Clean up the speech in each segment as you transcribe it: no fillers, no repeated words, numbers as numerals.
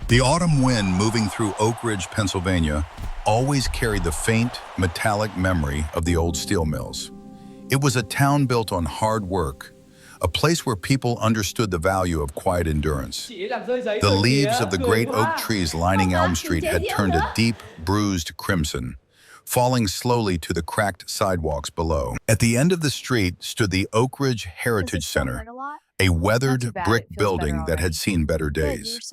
The autumn wind moving through Oak Ridge, Pennsylvania, always carried the faint, metallic memory of the old steel mills. It was a town built on hard work, a place where people understood the value of quiet endurance. The leaves of the great oak trees lining Elm Street had turned a deep, bruised crimson, falling slowly to the cracked sidewalks below. At the end of the street stood the Oak Ridge Heritage Center, a weathered brick building that had seen better days.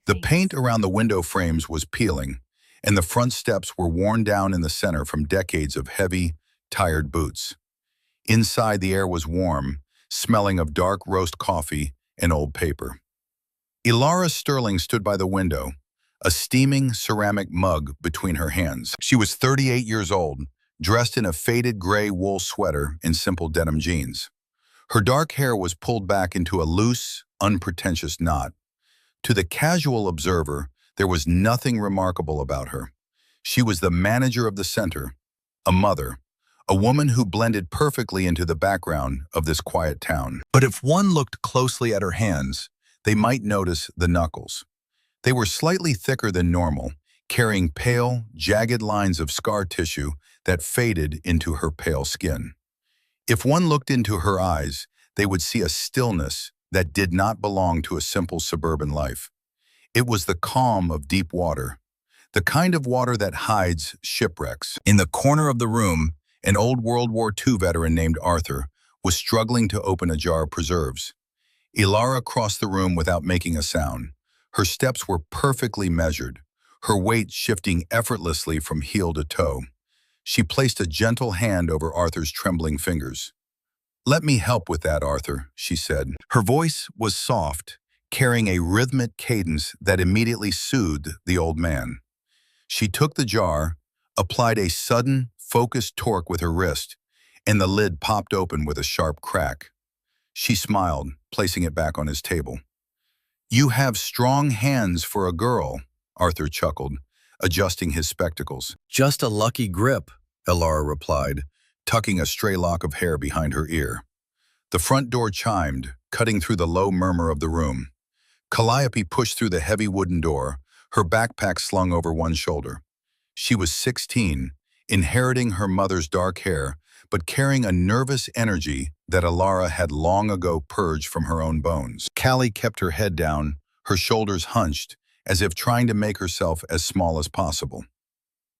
The paint around the window frames was peeling, and the front steps were worn down in the center from decades of heavy, tired boots. Inside, the air was warm, smelling of dark roast coffee and old paper. Ilara Sterling stood by the window, a steaming ceramic mug between her hands. She was 38 years old, dressed in a faded gray wool sweater and simple denim jeans. Her dark hair was pulled back into a loose, unpretentious knot. To the casual observer, there was nothing remarkable about her. She was the manager of the center, a mother, a woman who blended perfectly into the background of this quiet town. But if one looked closely at her hands, they might notice the knuckles. They were slightly thicker than normal, carrying pale, jagged lines of scar tissue that faded into her pale skin. If one looked into her eyes, they would see a stillness that did not belong to a simple suburban life. It was the calm of deep water, the kind of water that hides shipwrecks. In the corner of the room, an old World War II veteran named Arthur was struggling to open a jar of preserves. Ilara crossed the room without making a sound. Her steps were perfectly measured, her weight shifting effortlessly from heel to toe. She placed a gentle hand over Arthur's trembling fingers. "Let me help with that, Arthur," she said. Her voice was soft, carrying a rhythmic cadence that immediately soothed the old man. She took the jar, applied a sudden, focused torque with her wrist, and the lid popped open with a sharp crack. She smiled, placing it back on his table. "You have strong hands for a girl," Arthur chuckled, adjusting his spectacles. "Just a lucky grip," Ilara replied, tucking a stray lock of hair behind her ear. The front door chimed, cutting through the low murmur of the room. Calliope pushed through the heavy wooden door, her backpack slung over one shoulder. She was 16, inheriting her mother's dark hair, but carrying a nervous energy that Ilara had long ago purged from her own bones. Callie kept her head down, her shoulders hunched, as if trying to make herself as small as possible.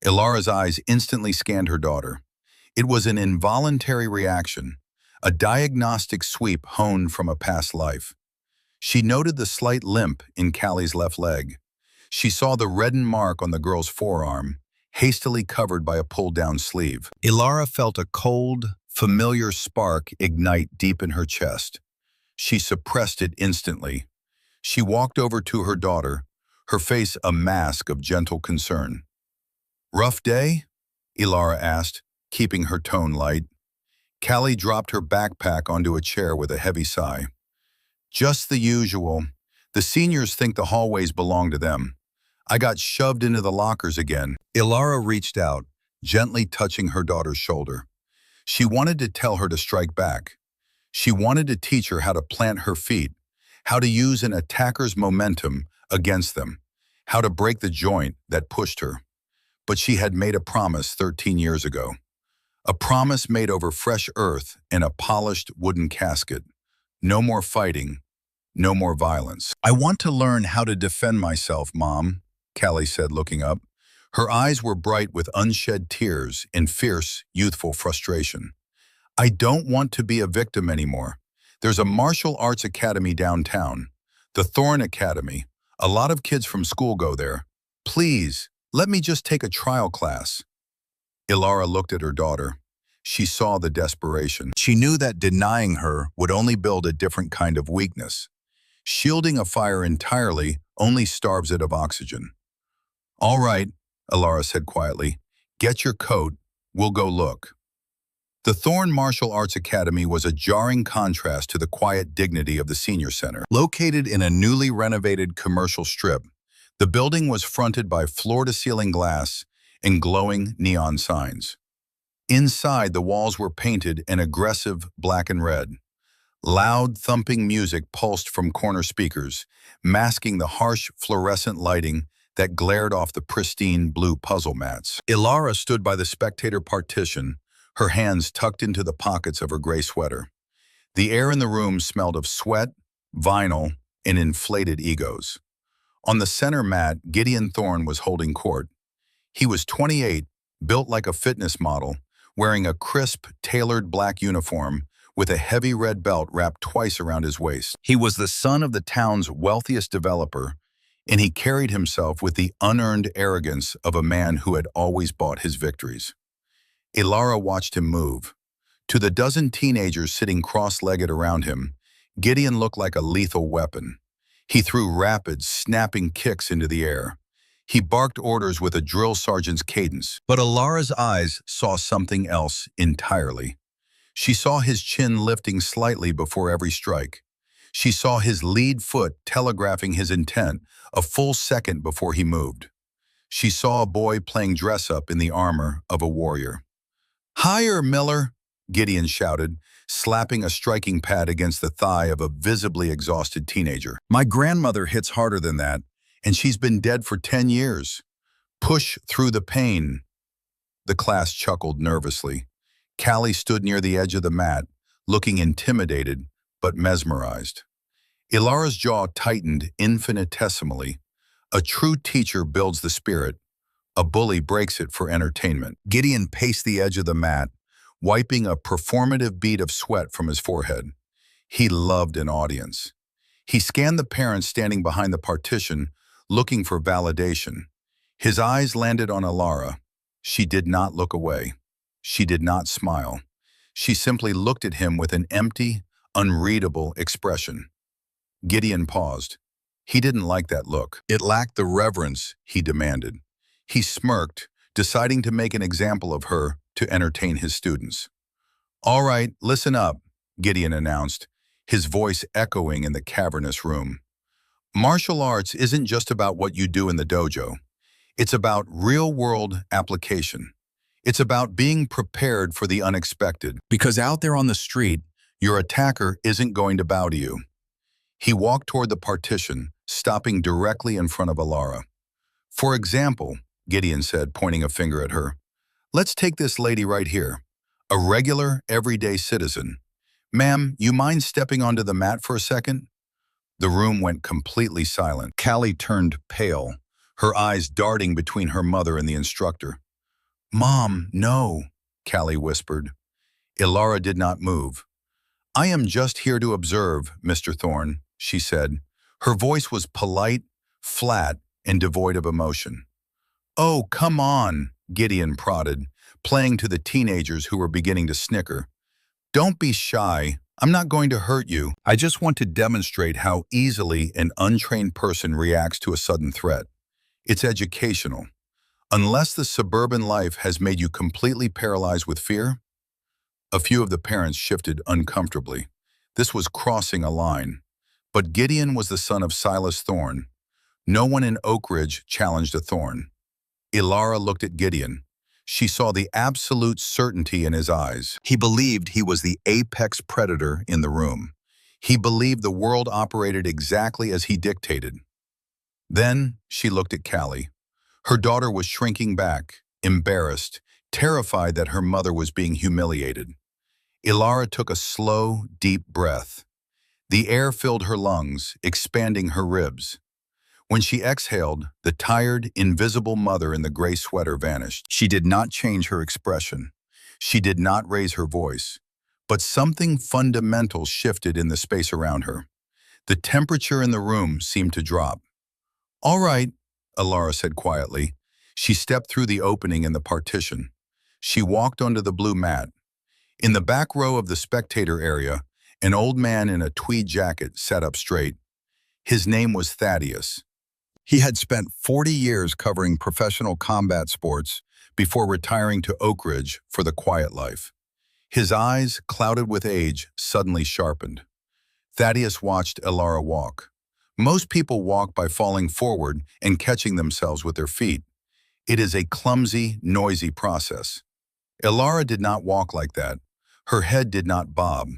Ilara's eyes instantly scanned her daughter. It was an involuntary reaction, a diagnostic sweep honed from a past life. She noted the slight limp in Callie's left leg. She saw the reddened mark on the girl's forearm, hastily covered by a pulled-down sleeve. Ilara felt a cold, familiar spark ignite deep in her chest. She suppressed it instantly. She walked over to her daughter, her face a mask of gentle concern. "Rough day?" Ilara asked, keeping her tone light. Callie dropped her backpack onto a chair with a heavy sigh. "Just the usual. The seniors think the hallways belong to them. I got shoved into the lockers again." Ilara reached out, gently touching her daughter's shoulder. She wanted to tell her to strike back. She wanted to teach her how to plant her feet, how to use an attacker's momentum against them, how to break the joint that pushed her. But she had made a promise 13 years ago. A promise made over fresh earth in a polished wooden casket. No more fighting, no more violence. "I want to learn how to defend myself, Mom," Callie said, looking up. Her eyes were bright with unshed tears and fierce, youthful frustration. "I don't want to be a victim anymore. There's a martial arts academy downtown, the Thorn Academy. A lot of kids from school go there. Please, let me just take a trial class." Ilara looked at her daughter. She saw the desperation. She knew that denying her would only build a different kind of weakness. Shielding a fire entirely only starves it of oxygen. "All right," Ilara said quietly. "Get your coat. We'll go look." The Thorn Martial Arts Academy was a jarring contrast to the quiet dignity of the senior center. Located in a newly renovated commercial strip, the building was fronted by floor-to-ceiling glass and glowing neon signs. Inside, the walls were painted an aggressive black and red. Loud, thumping music pulsed from corner speakers, masking the harsh, fluorescent lighting that glared off the pristine blue puzzle mats. Ilara stood by the spectator partition, her hands tucked into the pockets of her gray sweater. The air in the room smelled of sweat, vinyl, and inflated egos. On the center mat, Gideon Thorne was holding court. He was 28, built like a fitness model, wearing a crisp, tailored black uniform with a heavy red belt wrapped twice around his waist. He was the son of the town's wealthiest developer, and he carried himself with the unearned arrogance of a man who had always bought his victories. Ilara watched him move. To the dozen teenagers sitting cross-legged around him, Gideon looked like a lethal weapon. He threw rapid, snapping kicks into the air. He barked orders with a drill sergeant's cadence, but Ilara's eyes saw something else entirely. She saw his chin lifting slightly before every strike. She saw his lead foot telegraphing his intent a full second before he moved. She saw a boy playing dress-up in the armor of a warrior. "Higher, Miller!" Gideon shouted, slapping a striking pad against the thigh of a visibly exhausted teenager. "My grandmother hits harder than that, and she's been dead for 10 years. Push through the pain." The class chuckled nervously. Callie stood near the edge of the mat, looking intimidated but mesmerized. Ilara's jaw tightened infinitesimally. A true teacher builds the spirit. A bully breaks it for entertainment. Gideon paced the edge of the mat, wiping a performative bead of sweat from his forehead. He loved an audience. He scanned the parents standing behind the partition, looking for validation. His eyes landed on Ilara. She did not look away. She did not smile. She simply looked at him with an empty, unreadable expression. Gideon paused. He didn't like that look. It lacked the reverence he demanded. He smirked, deciding to make an example of her to entertain his students. "All right, listen up," Gideon announced, his voice echoing in the cavernous room. "Martial arts isn't just about what you do in the dojo. It's about real-world application. It's about being prepared for the unexpected. Because out there on the street, your attacker isn't going to bow to you." He walked toward the partition, stopping directly in front of Ilara. "For example," Gideon said, pointing a finger at her, "let's take this lady right here, a regular, everyday citizen. Ma'am, you mind stepping onto the mat for a second?" The room went completely silent. Callie turned pale, her eyes darting between her mother and the instructor. "Mom, no," Callie whispered. Ilara did not move. "I am just here to observe, Mr. Thorne," she said. Her voice was polite, flat, and devoid of emotion. "Oh, come on," Gideon prodded, playing to the teenagers who were beginning to snicker. "Don't be shy. I'm not going to hurt you. I just want to demonstrate how easily an untrained person reacts to a sudden threat. It's educational. Unless the suburban life has made you completely paralyzed with fear." A few of the parents shifted uncomfortably. This was crossing a line. But Gideon was the son of Silas Thorne. No one in Oak Ridge challenged a Thorne. Ilara looked at Gideon. She saw the absolute certainty in his eyes. He believed he was the apex predator in the room. He believed the world operated exactly as he dictated. Then she looked at Callie. Her daughter was shrinking back, embarrassed, terrified that her mother was being humiliated. Ilara took a slow, deep breath. The air filled her lungs, expanding her ribs. When she exhaled, the tired, invisible mother in the gray sweater vanished. She did not change her expression. She did not raise her voice. But something fundamental shifted in the space around her. The temperature in the room seemed to drop. "All right," Ilara said quietly. She stepped through the opening in the partition. She walked onto the blue mat. In the back row of the spectator area, an old man in a tweed jacket sat up straight. His name was Thaddeus. He had spent 40 years covering professional combat sports before retiring to Oak Ridge for the quiet life. His eyes, clouded with age, suddenly sharpened. Thaddeus watched Ilara walk. Most people walk by falling forward and catching themselves with their feet. It is a clumsy, noisy process. Ilara did not walk like that. Her head did not bob.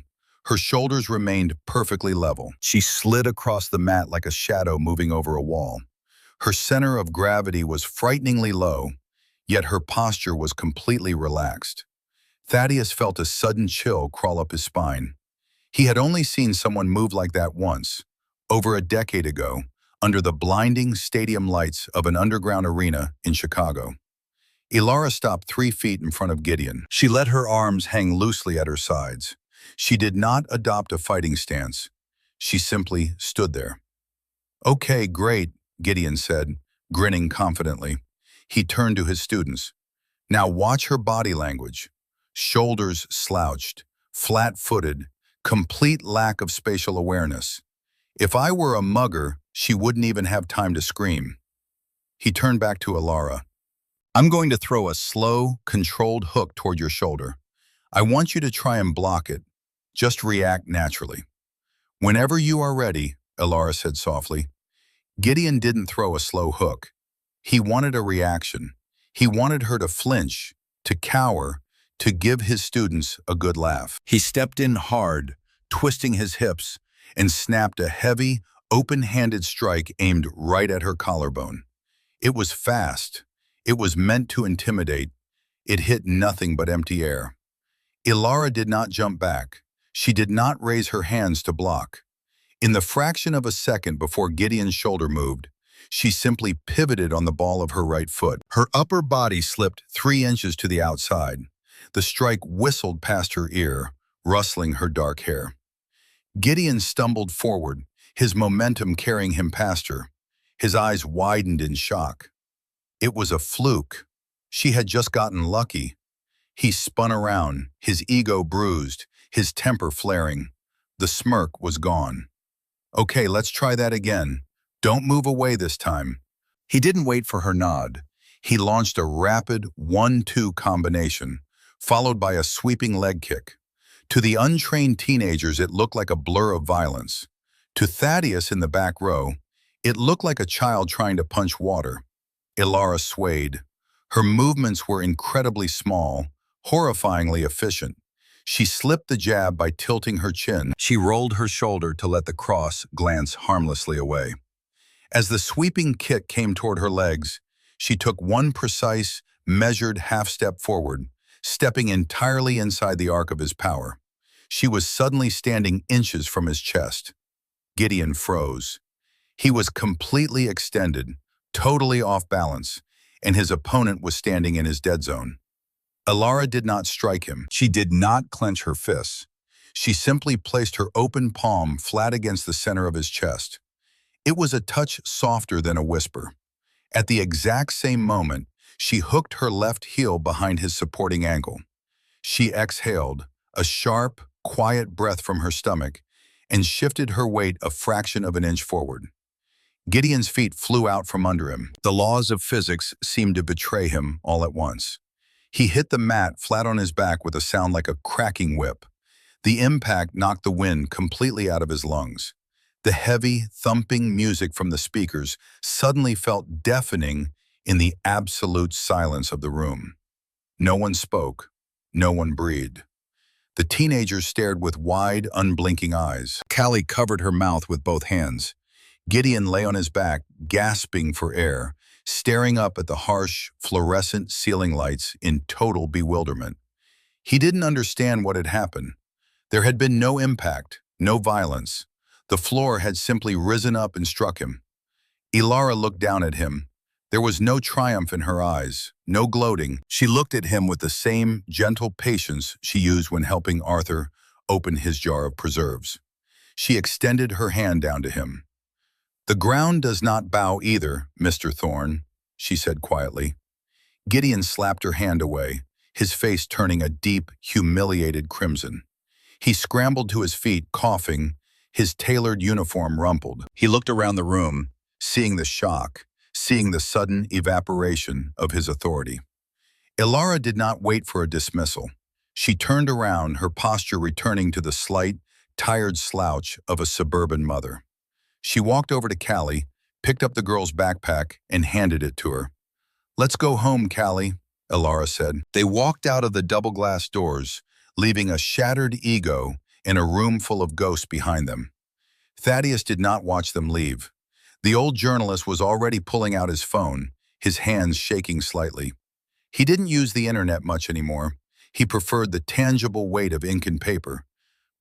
Her shoulders remained perfectly level. She slid across the mat like a shadow moving over a wall. Her center of gravity was frighteningly low, yet her posture was completely relaxed. Thaddeus felt a sudden chill crawl up his spine. He had only seen someone move like that once, over a decade ago, under the blinding stadium lights of an underground arena in Chicago. Ilara stopped 3 feet in front of Gideon. She let her arms hang loosely at her sides. She did not adopt a fighting stance. She simply stood there. "Okay, great," Gideon said, grinning confidently. He turned to his students. "Now watch her body language. Shoulders slouched, flat-footed, complete lack of spatial awareness. If I were a mugger, she wouldn't even have time to scream." He turned back to Ilara. "I'm going to throw a slow, controlled hook toward your shoulder. I want you to try and block it. Just react naturally." "Whenever you are ready," Ilara said softly. Gideon didn't throw a slow hook. He wanted a reaction. He wanted her to flinch, to cower, to give his students a good laugh. He stepped in hard, twisting his hips, and snapped a heavy, open-handed strike aimed right at her collarbone. It was fast. It was meant to intimidate. It hit nothing but empty air. Ilara did not jump back. She did not raise her hands to block. In the fraction of a second before Gideon's shoulder moved, she simply pivoted on the ball of her right foot. Her upper body slipped 3 inches to the outside. The strike whistled past her ear, rustling her dark hair. Gideon stumbled forward, his momentum carrying him past her. His eyes widened in shock. It was a fluke. She had just gotten lucky. He spun around, his ego bruised, his temper flaring. The smirk was gone. "Okay, let's try that again. Don't move away this time." He didn't wait for her nod. He launched a rapid 1-2 combination, followed by a sweeping leg kick. To the untrained teenagers, it looked like a blur of violence. To Thaddeus in the back row, it looked like a child trying to punch water. Ilara swayed. Her movements were incredibly small, horrifyingly efficient. She slipped the jab by tilting her chin. She rolled her shoulder to let the cross glance harmlessly away. As the sweeping kick came toward her legs, she took one precise, measured half-step forward, stepping entirely inside the arc of his power. She was suddenly standing inches from his chest. Gideon froze. He was completely extended, totally off balance, and his opponent was standing in his dead zone. Ilara did not strike him. She did not clench her fists. She simply placed her open palm flat against the center of his chest. It was a touch softer than a whisper. At the exact same moment, she hooked her left heel behind his supporting ankle. She exhaled, a sharp, quiet breath from her stomach, and shifted her weight a fraction of an inch forward. Gideon's feet flew out from under him. The laws of physics seemed to betray him all at once. He hit the mat flat on his back with a sound like a cracking whip. The impact knocked the wind completely out of his lungs. The heavy, thumping music from the speakers suddenly felt deafening in the absolute silence of the room. No one spoke. No one breathed. The teenagers stared with wide, unblinking eyes. Callie covered her mouth with both hands. Gideon lay on his back, gasping for air, staring up at the harsh, fluorescent ceiling lights in total bewilderment. He didn't understand what had happened. There had been no impact, no violence. The floor had simply risen up and struck him. Ilara looked down at him. There was no triumph in her eyes, no gloating. She looked at him with the same gentle patience she used when helping Arthur open his jar of preserves. She extended her hand down to him. "The ground does not bow either, Mr. Thorne," she said quietly. Gideon slapped her hand away, his face turning a deep, humiliated crimson. He scrambled to his feet, coughing, his tailored uniform rumpled. He looked around the room, seeing the shock, seeing the sudden evaporation of his authority. Ilara did not wait for a dismissal. She turned around, her posture returning to the slight, tired slouch of a suburban mother. She walked over to Callie, picked up the girl's backpack, and handed it to her. "Let's go home, Callie," Ilara said. They walked out of the double-glass doors, leaving a shattered ego and a room full of ghosts behind them. Thaddeus did not watch them leave. The old journalist was already pulling out his phone, his hands shaking slightly. He didn't use the internet much anymore. He preferred the tangible weight of ink and paper,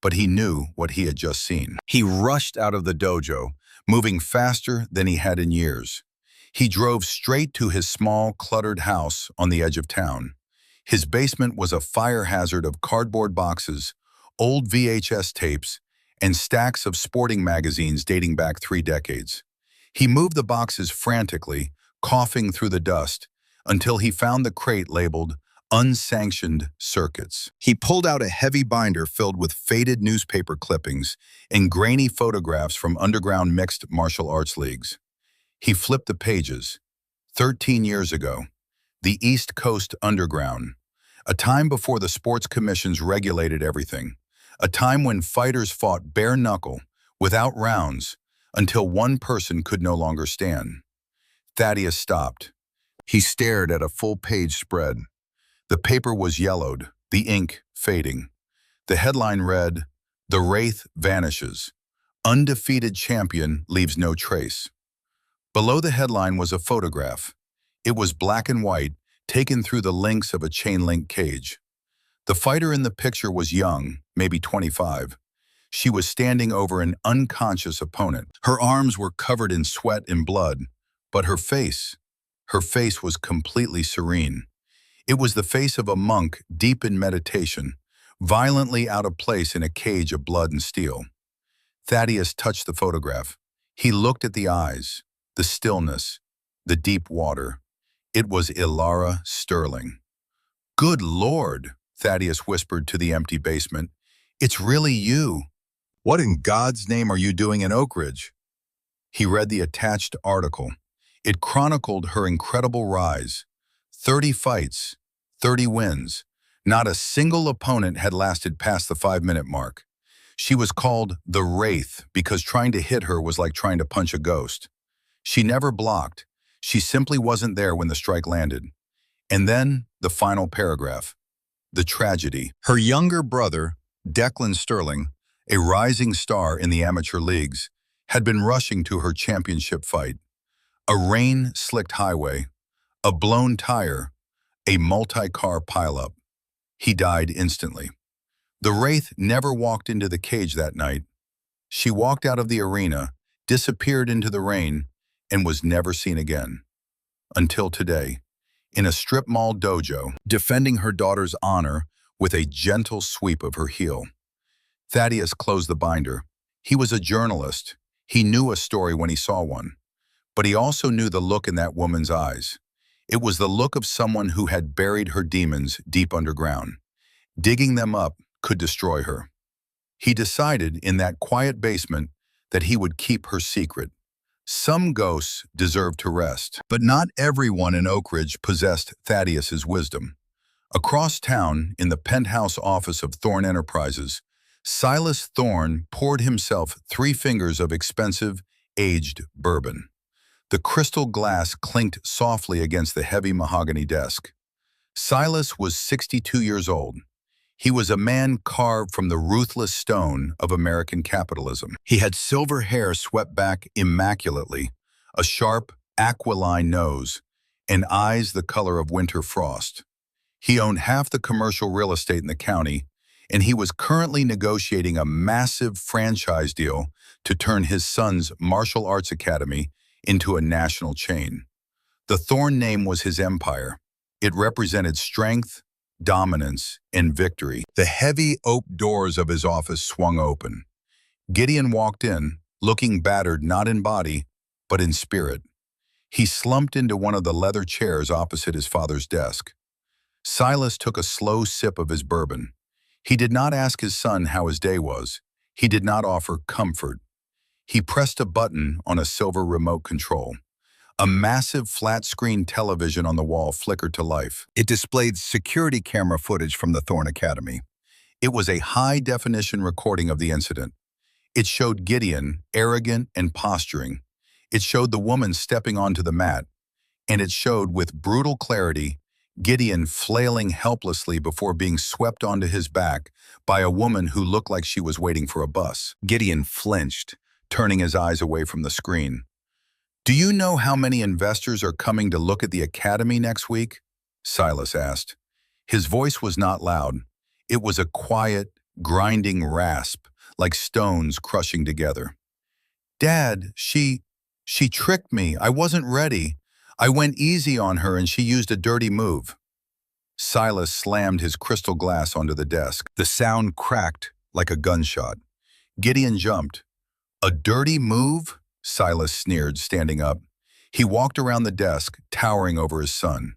but he knew what he had just seen. He rushed out of the dojo, moving faster than he had in years. He drove straight to his small, cluttered house on the edge of town. His basement was a fire hazard of cardboard boxes, old VHS tapes, and stacks of sporting magazines dating back 3 decades. He moved the boxes frantically, coughing through the dust, until he found the crate labeled Unsanctioned Circuits. He pulled out a heavy binder filled with faded newspaper clippings and grainy photographs from underground mixed martial arts leagues. He flipped the pages. 13 years ago, the East Coast Underground, a time before the sports commissions regulated everything, a time when fighters fought bare knuckle, without rounds, until one person could no longer stand. Thaddeus stopped. He stared at a full-page spread. The paper was yellowed, the ink fading. The headline read, "The Wraith Vanishes. Undefeated Champion Leaves No Trace." Below the headline was a photograph. It was black and white, taken through the links of a chain-link cage. The fighter in the picture was young, maybe 25. She was standing over an unconscious opponent. Her arms were covered in sweat and blood, but her face was completely serene. It was the face of a monk deep in meditation, violently out of place in a cage of blood and steel. Thaddeus touched the photograph. He looked at the eyes, the stillness, the deep water. It was Ilara Sterling. "Good Lord," Thaddeus whispered to the empty basement. "It's really you. What in God's name are you doing in Oak Ridge?" He read the attached article. It chronicled her incredible rise. 30 fights, 30 wins. Not a single opponent had lasted past the 5-minute mark. She was called the Wraith because trying to hit her was like trying to punch a ghost. She never blocked. She simply wasn't there when the strike landed. And then the final paragraph. The tragedy. Her younger brother, Declan Sterling, a rising star in the amateur leagues, had been rushing to her championship fight. A rain-slicked highway, a blown tire, a multi-car pileup. He died instantly. The Wraith never walked into the cage that night. She walked out of the arena, disappeared into the rain, and was never seen again. Until today, in a strip mall dojo, defending her daughter's honor with a gentle sweep of her heel. Thaddeus closed the binder. He was a journalist. He knew a story when he saw one. But he also knew the look in that woman's eyes. It was the look of someone who had buried her demons deep underground. Digging them up could destroy her. He decided in that quiet basement that he would keep her secret. Some ghosts deserved to rest, but not everyone in Oak Ridge possessed Thaddeus's wisdom. Across town, in the penthouse office of Thorne Enterprises, Silas Thorne poured himself 3 fingers of expensive, aged bourbon. The crystal glass clinked softly against the heavy mahogany desk. Silas was 62 years old. He was a man carved from the ruthless stone of American capitalism. He had silver hair swept back immaculately, a sharp, aquiline nose, and eyes the color of winter frost. He owned half the commercial real estate in the county, and he was currently negotiating a massive franchise deal to turn his son's martial arts academy into a national chain. The Thorne name was his empire. It represented strength, dominance, and victory. The heavy oak doors of his office swung open. Gideon walked in, looking battered not in body, but in spirit. He slumped into one of the leather chairs opposite his father's desk. Silas took a slow sip of his bourbon. He did not ask his son how his day was. He did not offer comfort. He pressed a button on a silver remote control. A massive flat-screen television on the wall flickered to life. It displayed security camera footage from the Thorne Academy. It was a high-definition recording of the incident. It showed Gideon, arrogant and posturing. It showed the woman stepping onto the mat. And it showed with brutal clarity Gideon flailing helplessly before being swept onto his back by a woman who looked like she was waiting for a bus. Gideon flinched, turning his eyes away from the screen. "Do you know how many investors are coming to look at the academy next week?" Silas asked. His voice was not loud. It was a quiet, grinding rasp, like stones crushing together. "Dad, she tricked me. I wasn't ready. I went easy on her and she used a dirty move." Silas slammed his crystal glass onto the desk. The sound cracked like a gunshot. Gideon jumped. "A dirty move?" Silas sneered, standing up. He walked around the desk, towering over his son.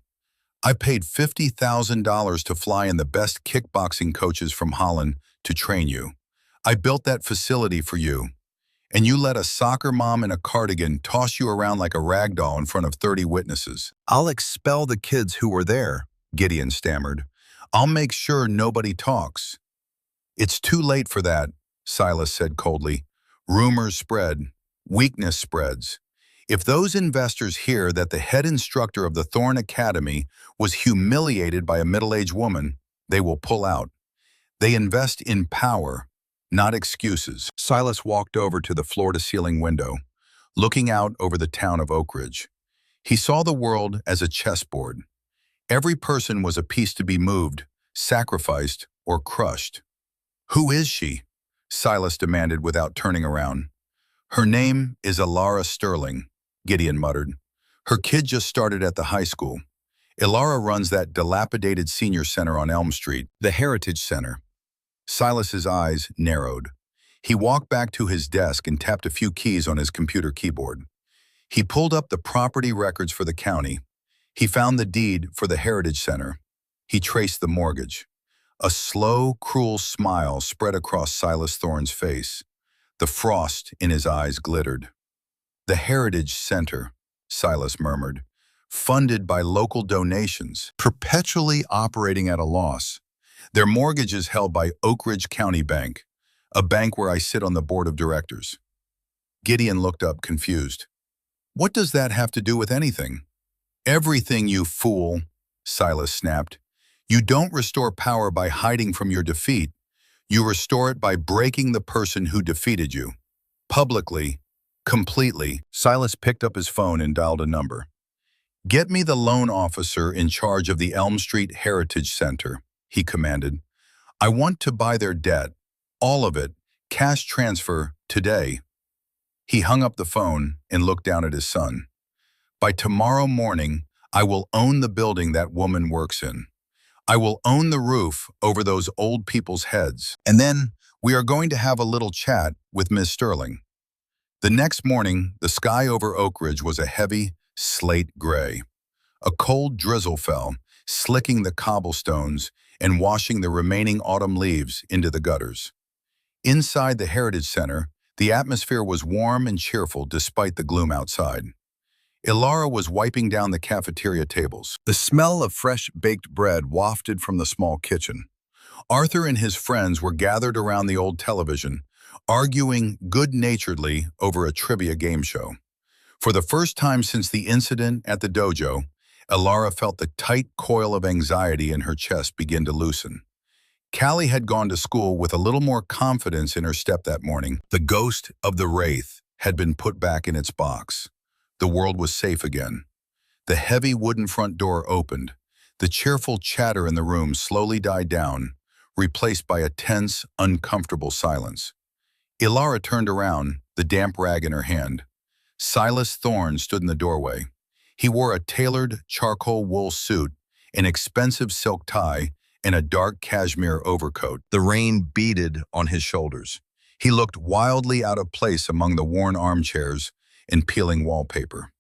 "I paid $50,000 to fly in the best kickboxing coaches from Holland to train you. I built that facility for you. And you let a soccer mom in a cardigan toss you around like a rag doll in front of 30 witnesses." "I'll expel the kids who were there," Gideon stammered. "I'll make sure nobody talks." "It's too late for that," Silas said coldly. "Rumors spread. Weakness spreads. If those investors hear that the head instructor of the Thorn Academy was humiliated by a middle-aged woman, they will pull out. They invest in power, not excuses." Silas walked over to the floor-to-ceiling window, looking out over the town of Oak Ridge. He saw the world as a chessboard. Every person was a piece to be moved, sacrificed, or crushed. "Who is she?" Silas demanded without turning around. "Her name is Ilara Sterling," Gideon muttered. "Her kid just started at the high school. Ilara runs that dilapidated senior center on Elm Street, the Heritage Center." Silas's eyes narrowed. He walked back to his desk and tapped a few keys on his computer keyboard. He pulled up the property records for the county. He found the deed for the Heritage Center. He traced the mortgage. A slow, cruel smile spread across Silas Thorne's face. The frost in his eyes glittered. "The Heritage Center," Silas murmured, "funded by local donations, perpetually operating at a loss. Their mortgage is held by Oak Ridge County Bank, a bank where I sit on the board of directors." Gideon looked up, confused. "What does that have to do with anything?" "Everything, you fool," Silas snapped. "You don't restore power by hiding from your defeat. You restore it by breaking the person who defeated you. Publicly, completely." Silas picked up his phone and dialed a number. "Get me the loan officer in charge of the Elm Street Heritage Center," he commanded. "I want to buy their debt, all of it, cash transfer, today." He hung up the phone and looked down at his son. "By tomorrow morning, I will own the building that woman works in. I will own the roof over those old people's heads. And then we are going to have a little chat with Miss Sterling." The next morning, the sky over Oak Ridge was a heavy, slate gray. A cold drizzle fell, slicking the cobblestones and washing the remaining autumn leaves into the gutters. Inside the Heritage Center, the atmosphere was warm and cheerful despite the gloom outside. Ilara was wiping down the cafeteria tables. The smell of fresh baked bread wafted from the small kitchen. Arthur and his friends were gathered around the old television, arguing good-naturedly over a trivia game show. For the first time since the incident at the dojo, Ilara felt the tight coil of anxiety in her chest begin to loosen. Callie had gone to school with a little more confidence in her step that morning. The ghost of the Wraith had been put back in its box. The world was safe again. The heavy wooden front door opened. The cheerful chatter in the room slowly died down, replaced by a tense, uncomfortable silence. Ilara turned around, the damp rag in her hand. Silas Thorne stood in the doorway. He wore a tailored charcoal wool suit, an expensive silk tie, and a dark cashmere overcoat. The rain beaded on his shoulders. He looked wildly out of place among the worn armchairs and peeling wallpaper.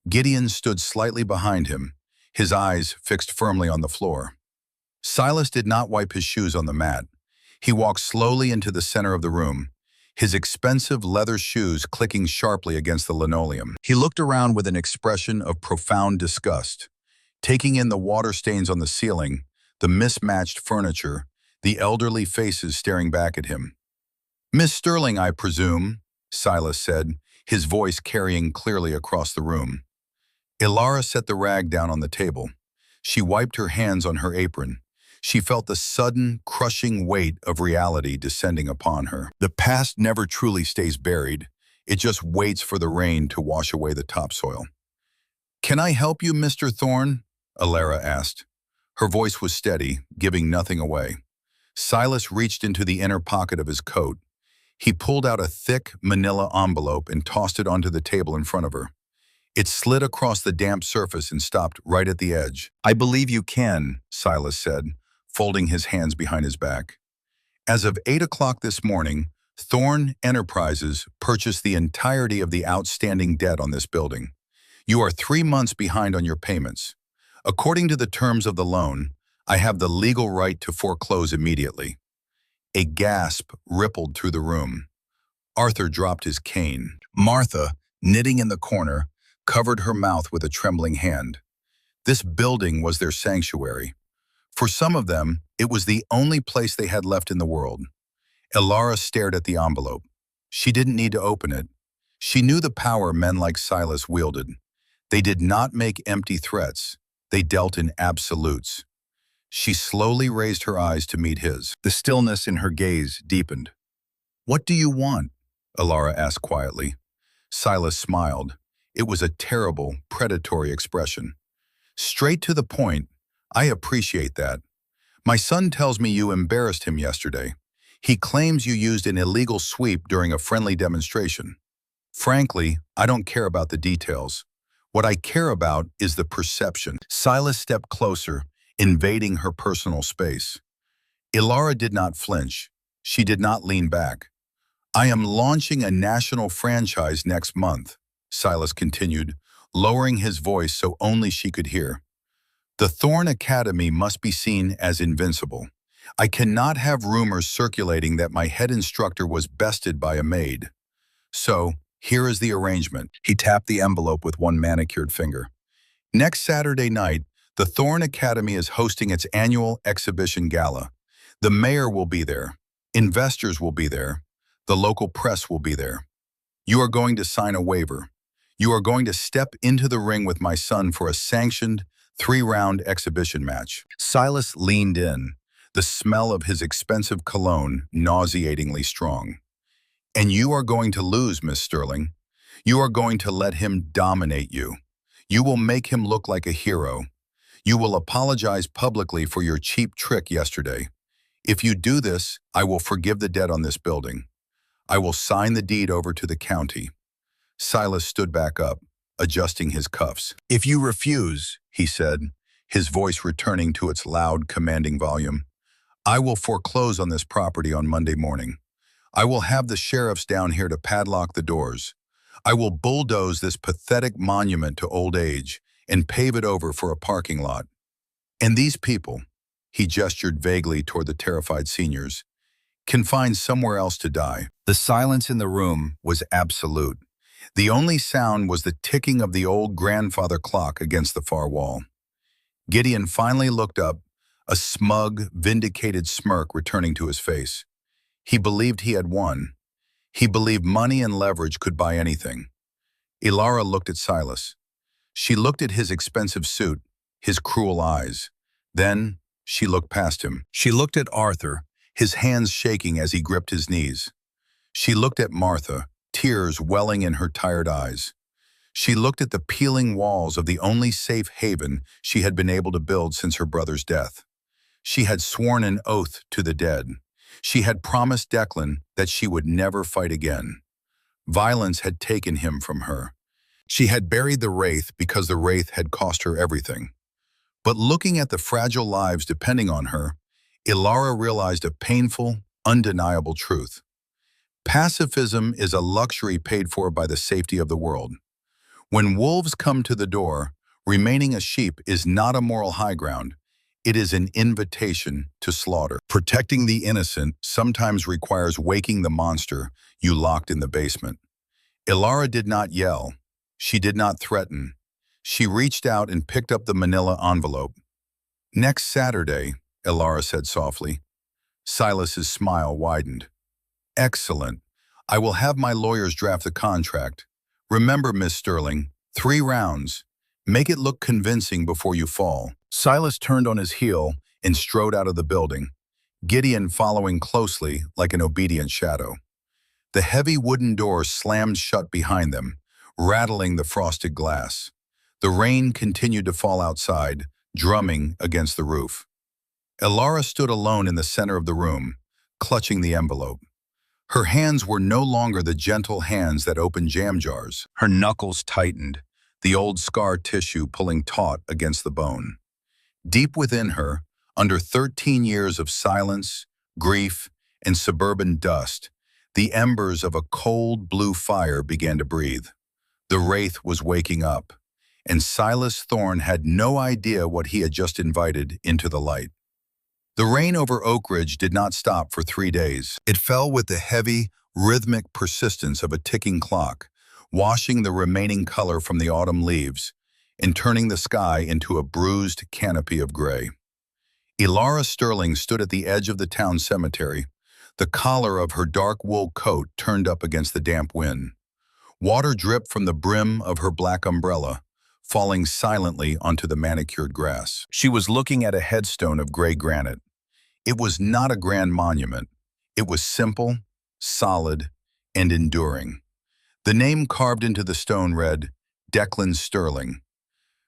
Gideon stood slightly behind him, his eyes fixed firmly on the floor. Silas did not wipe his shoes on the mat. He walked slowly into the center of the room, his expensive leather shoes clicking sharply against the linoleum. He looked around with an expression of profound disgust, taking in the water stains on the ceiling, the mismatched furniture, the elderly faces staring back at him. "Miss Sterling, I presume," Silas said, his voice carrying clearly across the room. Ilara set the rag down on the table. She wiped her hands on her apron. She felt the sudden, crushing weight of reality descending upon her. The past never truly stays buried. It just waits for the rain to wash away the topsoil. "Can I help you, Mr. Thorne?" Alara asked. Her voice was steady, giving nothing away. Silas reached into the inner pocket of his coat. He pulled out a thick manila envelope and tossed it onto the table in front of her. It slid across the damp surface and stopped right at the edge. "I believe you can," Silas said, folding his hands behind his back. As of 8 o'clock this morning, Thorne Enterprises purchased the entirety of the outstanding debt on this building. You are 3 months behind on your payments. According to the terms of the loan, I have the legal right to foreclose immediately. A gasp rippled through the room. Arthur dropped his cane. Martha, knitting in the corner, covered her mouth with a trembling hand. This building was their sanctuary. For some of them, it was the only place they had left in the world. Alara stared at the envelope. She didn't need to open it. She knew the power men like Silas wielded. They did not make empty threats. They dealt in absolutes. She slowly raised her eyes to meet his. The stillness in her gaze deepened. "What do you want?" Alara asked quietly. Silas smiled. It was a terrible, predatory expression. "Straight to the point. I appreciate that. My son tells me you embarrassed him yesterday. He claims you used an illegal sweep during a friendly demonstration. Frankly, I don't care about the details. What I care about is the perception." Silas stepped closer, invading her personal space. Alara did not flinch. She did not lean back. "I am launching a national franchise next month," Silas continued, lowering his voice so only she could hear. "The Thorne Academy must be seen as invincible. I cannot have rumors circulating that my head instructor was bested by a maid. So, here is the arrangement." He tapped the envelope with one manicured finger. "Next Saturday night, the Thorne Academy is hosting its annual exhibition gala. The mayor will be there. Investors will be there. The local press will be there. You are going to sign a waiver. You are going to step into the ring with my son for a sanctioned 3-round exhibition match." Silas leaned in, the smell of his expensive cologne nauseatingly strong. "And you are going to lose, Miss Sterling. You are going to let him dominate you. You will make him look like a hero. You will apologize publicly for your cheap trick yesterday. If you do this, I will forgive the debt on this building. I will sign the deed over to the county." Silas stood back up, adjusting his cuffs. "If you refuse," he said, his voice returning to its loud, commanding volume, "I will foreclose on this property on Monday morning. I will have the sheriffs down here to padlock the doors. I will bulldoze this pathetic monument to old age and pave it over for a parking lot. And these people," he gestured vaguely toward the terrified seniors, "can find somewhere else to die." The silence in the room was absolute. The only sound was the ticking of the old grandfather clock against the far wall. Gideon finally looked up, a smug, vindicated smirk returning to his face. He believed he had won. He believed money and leverage could buy anything. Alara looked at Silas. She looked at his expensive suit, his cruel eyes. Then she looked past him. She looked at Arthur, his hands shaking as he gripped his knees. She looked at Martha, tears welling in her tired eyes. She looked at the peeling walls of the only safe haven she had been able to build since her brother's death. She had sworn an oath to the dead. She had promised Declan that she would never fight again. Violence had taken him from her. She had buried the Wraith because the Wraith had cost her everything. But looking at the fragile lives depending on her, Alara realized a painful, undeniable truth. Pacifism is a luxury paid for by the safety of the world. When wolves come to the door, remaining a sheep is not a moral high ground. It is an invitation to slaughter. Protecting the innocent sometimes requires waking the monster you locked in the basement. Alara did not yell. She did not threaten. She reached out and picked up the manila envelope. "Next Saturday," Alara said softly. Silas's smile widened. "Excellent. I will have my lawyers draft the contract. Remember, Miss Sterling, 3 rounds. Make it look convincing before you fall." Silas turned on his heel and strode out of the building, Gideon following closely like an obedient shadow. The heavy wooden door slammed shut behind them, rattling the frosted glass. The rain continued to fall outside, drumming against the roof. Elara stood alone in the center of the room, clutching the envelope. Her hands were no longer the gentle hands that opened jam jars. Her knuckles tightened, the old scar tissue pulling taut against the bone. Deep within her, under 13 years of silence, grief, and suburban dust, the embers of a cold blue fire began to breathe. The Wraith was waking up, and Silas Thorne had no idea what he had just invited into the light. The rain over Oak Ridge did not stop for 3 days. It fell with the heavy, rhythmic persistence of a ticking clock, washing the remaining color from the autumn leaves and turning the sky into a bruised canopy of gray. Elara Sterling stood at the edge of the town cemetery, the collar of her dark wool coat turned up against the damp wind. Water dripped from the brim of her black umbrella, falling silently onto the manicured grass. She was looking at a headstone of gray granite. It was not a grand monument. It was simple, solid, and enduring. The name carved into the stone read, Declan Sterling.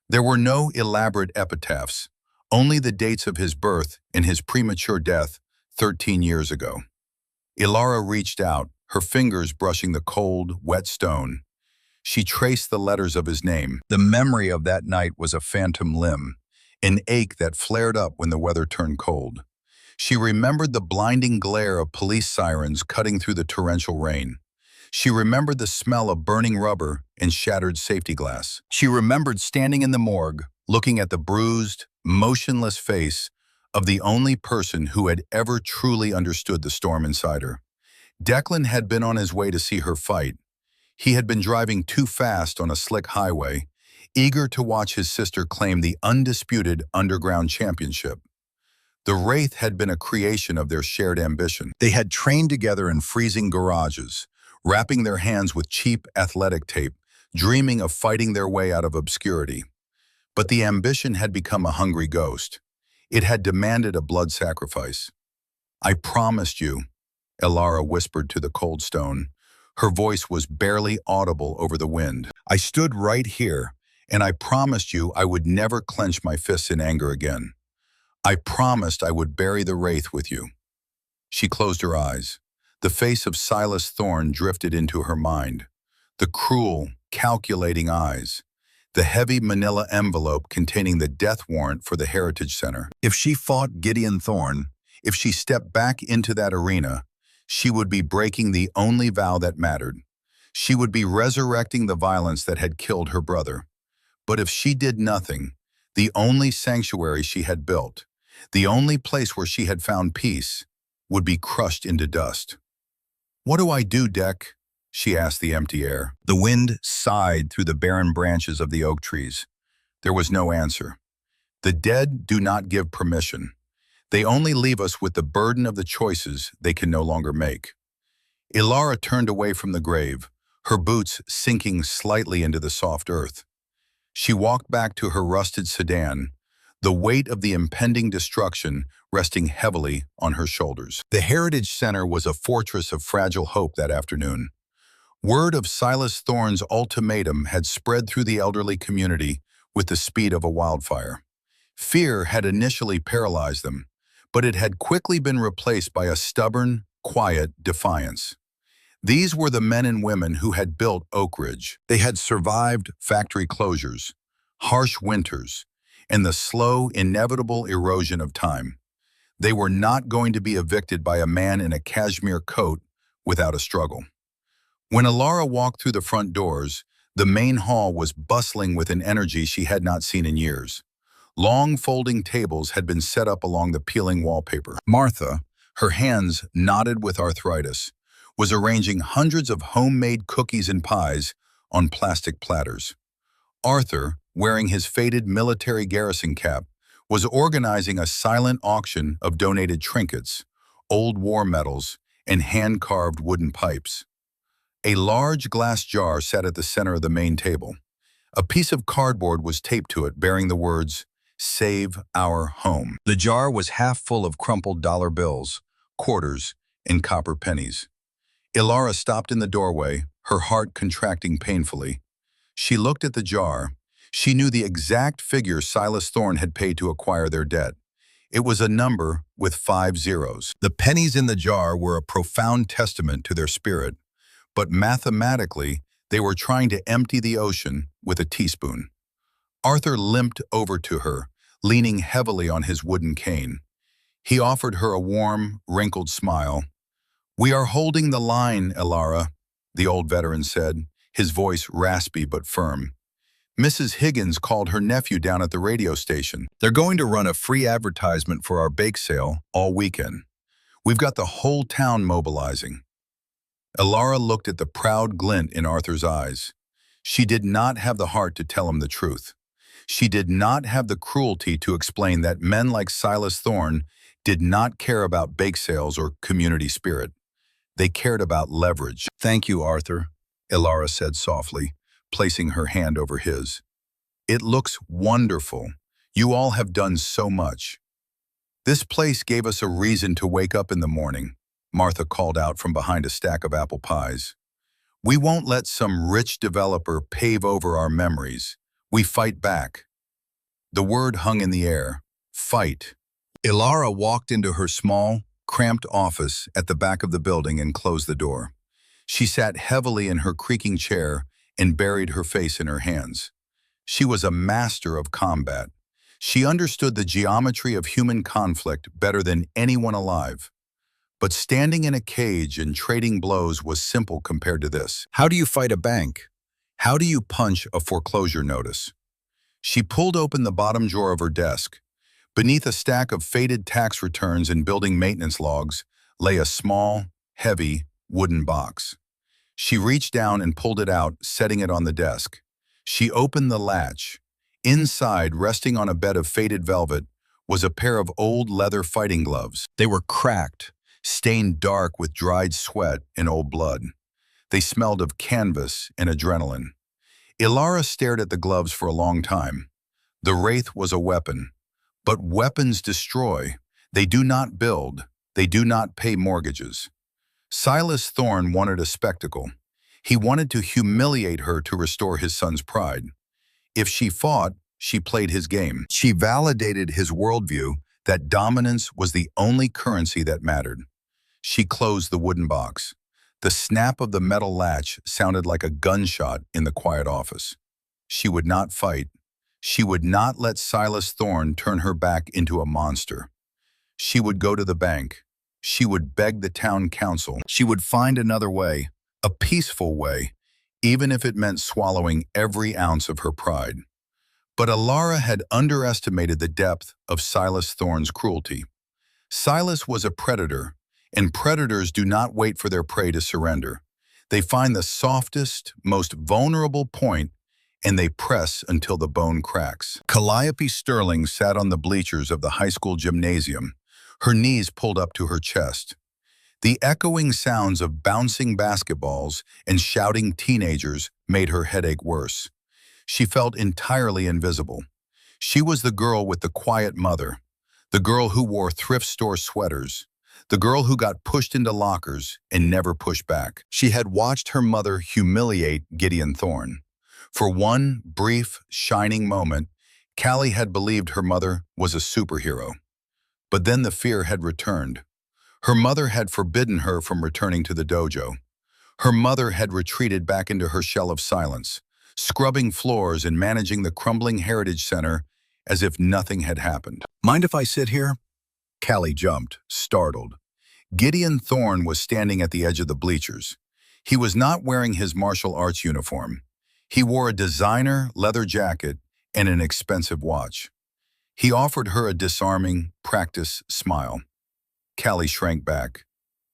There were no elaborate epitaphs, only the dates of his birth and his premature death 13 years ago. Elara reached out, her fingers brushing the cold, wet stone. She traced the letters of his name. The memory of that night was a phantom limb, an ache that flared up when the weather turned cold. She remembered the blinding glare of police sirens cutting through the torrential rain. She remembered the smell of burning rubber and shattered safety glass. She remembered standing in the morgue, looking at the bruised, motionless face of the only person who had ever truly understood the storm inside her. Declan had been on his way to see her fight. He had been driving too fast on a slick highway, eager to watch his sister claim the undisputed underground championship. The Wraith had been a creation of their shared ambition. They had trained together in freezing garages, wrapping their hands with cheap athletic tape, dreaming of fighting their way out of obscurity. But the ambition had become a hungry ghost. It had demanded a blood sacrifice. "I promised you," Elara whispered to the cold stone. Her voice was barely audible over the wind. "I stood right here, and I promised you I would never clench my fists in anger again. I promised I would bury the Wraith with you." She closed her eyes. The face of Silas Thorne drifted into her mind. The cruel, calculating eyes. The heavy manila envelope containing the death warrant for the Heritage Center. If she fought Gideon Thorne, if she stepped back into that arena, she would be breaking the only vow that mattered. She would be resurrecting the violence that had killed her brother. But if she did nothing, the only sanctuary she had built, the only place where she had found peace, would be crushed into dust. "What do I do, Deck?" she asked the empty air. The wind sighed through the barren branches of the oak trees. There was no answer. The dead do not give permission. They only leave us with the burden of the choices they can no longer make. Elara turned away from the grave, her boots sinking slightly into the soft earth. She walked back to her rusted sedan, the weight of the impending destruction resting heavily on her shoulders. The Heritage Center was a fortress of fragile hope that afternoon. Word of Silas Thorne's ultimatum had spread through the elderly community with the speed of a wildfire. Fear had initially paralyzed them, but it had quickly been replaced by a stubborn, quiet defiance. These were the men and women who had built Oak Ridge. They had survived factory closures, harsh winters, and the slow, inevitable erosion of time. They were not going to be evicted by a man in a cashmere coat without a struggle. When Elara walked through the front doors, the main hall was bustling with an energy she had not seen in years. Long folding tables had been set up along the peeling wallpaper. Martha, her hands knotted with arthritis, was arranging hundreds of homemade cookies and pies on plastic platters. Arthur, wearing his faded military garrison cap, was organizing a silent auction of donated trinkets, old war medals, and hand-carved wooden pipes. A large glass jar sat at the center of the main table. A piece of cardboard was taped to it bearing the words, Save our home. The jar was half full of crumpled dollar bills, quarters, and copper pennies. Ilara stopped in the doorway, her heart contracting painfully. She looked at the jar. She knew the exact figure Silas Thorne had paid to acquire their debt. It was a number with 5 zeros. The pennies in the jar were a profound testament to their spirit, but mathematically, they were trying to empty the ocean with a teaspoon. Arthur limped over to her, leaning heavily on his wooden cane. He offered her a warm, wrinkled smile. "We are holding the line, Ilara," the old veteran said, his voice raspy but firm. "Mrs. Higgins called her nephew down at the radio station. They're going to run a free advertisement for our bake sale all weekend. We've got the whole town mobilizing." Ilara looked at the proud glint in Arthur's eyes. She did not have the heart to tell him the truth. She did not have the cruelty to explain that men like Silas Thorne did not care about bake sales or community spirit. They cared about leverage. "Thank you, Arthur," Ilara said softly, placing her hand over his. "It looks wonderful. You all have done so much." "This place gave us a reason to wake up in the morning," Martha called out from behind a stack of apple pies. "We won't let some rich developer pave over our memories. We fight back." The word hung in the air. Fight. Ilara walked into her small, cramped office at the back of the building and closed the door. She sat heavily in her creaking chair and buried her face in her hands. She was a master of combat. She understood the geometry of human conflict better than anyone alive. But standing in a cage and trading blows was simple compared to this. How do you fight a bank? How do you punch a foreclosure notice? She pulled open the bottom drawer of her desk. Beneath a stack of faded tax returns and building maintenance logs lay a small, heavy, wooden box. She reached down and pulled it out, setting it on the desk. She opened the latch. Inside, resting on a bed of faded velvet, was a pair of old leather fighting gloves. They were cracked, stained dark with dried sweat and old blood. They smelled of canvas and adrenaline. Ilara stared at the gloves for a long time. The Wraith was a weapon. But weapons destroy. They do not build. They do not pay mortgages. Silas Thorne wanted a spectacle. He wanted to humiliate her to restore his son's pride. If she fought, she played his game. She validated his worldview that dominance was the only currency that mattered. She closed the wooden box. The snap of the metal latch sounded like a gunshot in the quiet office. She would not fight. She would not let Silas Thorne turn her back into a monster. She would go to the bank. She would beg the town council. She would find another way, a peaceful way, even if it meant swallowing every ounce of her pride. But Ilara had underestimated the depth of Silas Thorne's cruelty. Silas was a predator, and predators do not wait for their prey to surrender. They find the softest, most vulnerable point and they press until the bone cracks. Calliope Sterling sat on the bleachers of the high school gymnasium, her knees pulled up to her chest. The echoing sounds of bouncing basketballs and shouting teenagers made her headache worse. She felt entirely invisible. She was the girl with the quiet mother, the girl who wore thrift store sweaters, the girl who got pushed into lockers and never pushed back. She had watched her mother humiliate Gideon Thorne. For one brief, shining moment, Callie had believed her mother was a superhero. But then the fear had returned. Her mother had forbidden her from returning to the dojo. Her mother had retreated back into her shell of silence, scrubbing floors and managing the crumbling Heritage Center as if nothing had happened. "Mind if I sit here?" Callie jumped, startled. Gideon Thorne was standing at the edge of the bleachers. He was not wearing his martial arts uniform. He wore a designer leather jacket and an expensive watch. He offered her a disarming, practiced smile. Callie shrank back.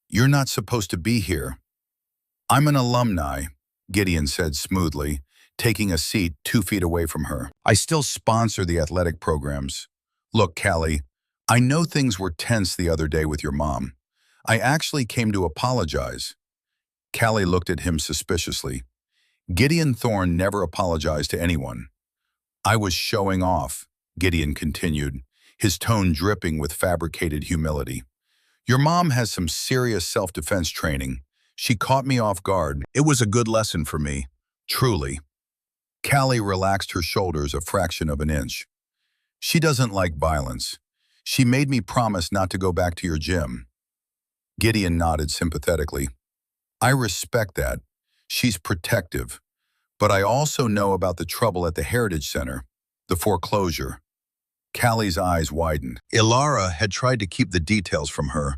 "You're not supposed to be here." "I'm an alumni," Gideon said smoothly, taking a seat 2 feet away from her. "I still sponsor the athletic programs. Look, Callie, I know things were tense the other day with your mom. I actually came to apologize." Callie looked at him suspiciously. Gideon Thorne never apologized to anyone. "I was showing off," Gideon continued, his tone dripping with fabricated humility. Your mom has some serious self-defense training. She caught me off guard. It was a good lesson for me. Truly. Callie relaxed her shoulders a fraction of an inch. She doesn't like violence. She made me promise not to go back to your gym. Gideon nodded sympathetically. I respect that. She's protective. But I also know about the trouble at the Heritage Center, the foreclosure. Callie's eyes widened. Ilara had tried to keep the details from her,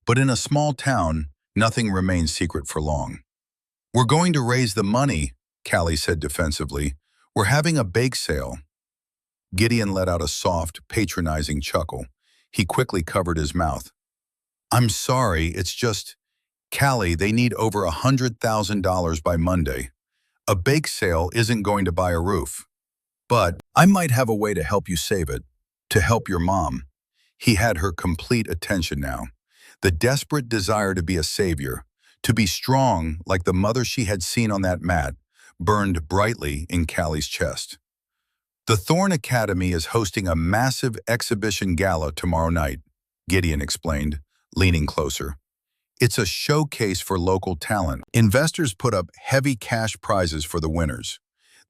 but in a small town, nothing remains secret for long. We're going to raise the money, Callie said defensively. We're having a bake sale. Gideon let out a soft, patronizing chuckle. He quickly covered his mouth. I'm sorry, it's just, Callie, they need over $100,000 by Monday. A bake sale isn't going to buy a roof. But I might have a way to help you save it, to help your mom. He had her complete attention now. The desperate desire to be a savior, to be strong like the mother she had seen on that mat, burned brightly in Callie's chest. The Thorn Academy is hosting a massive exhibition gala tomorrow night, Gideon explained, leaning closer. It's a showcase for local talent. Investors put up heavy cash prizes for the winners.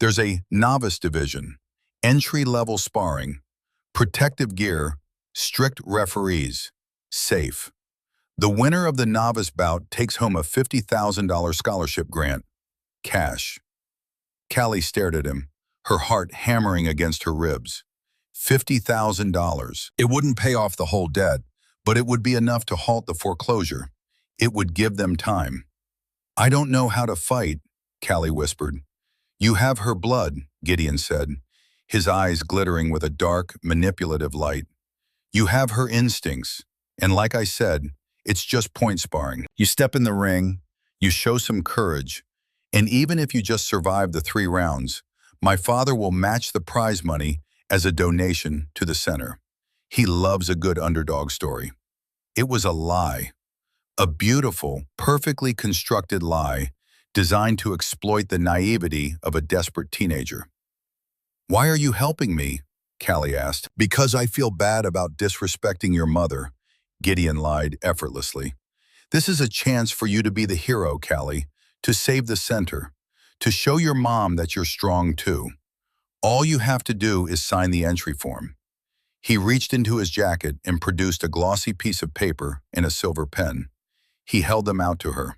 There's a novice division, entry-level sparring, protective gear, strict referees, safe. The winner of the novice bout takes home a $50,000 scholarship grant, cash. Callie stared at him, her heart hammering against her ribs. $50,000. It wouldn't pay off the whole debt, but it would be enough to halt the foreclosure. It would give them time. I don't know how to fight, Callie whispered. You have her blood, Gideon said, his eyes glittering with a dark, manipulative light. You have her instincts, and like I said, it's just point sparring. You step in the ring, you show some courage, and even if you just survive the 3 rounds, my father will match the prize money as a donation to the center. He loves a good underdog story. It was a lie. A beautiful, perfectly constructed lie designed to exploit the naivety of a desperate teenager. Why are you helping me? Callie asked. Because I feel bad about disrespecting your mother, Gideon lied effortlessly. This is a chance for you to be the hero, Callie, to save the center, to show your mom that you're strong too. All you have to do is sign the entry form. He reached into his jacket and produced a glossy piece of paper and a silver pen. He held them out to her.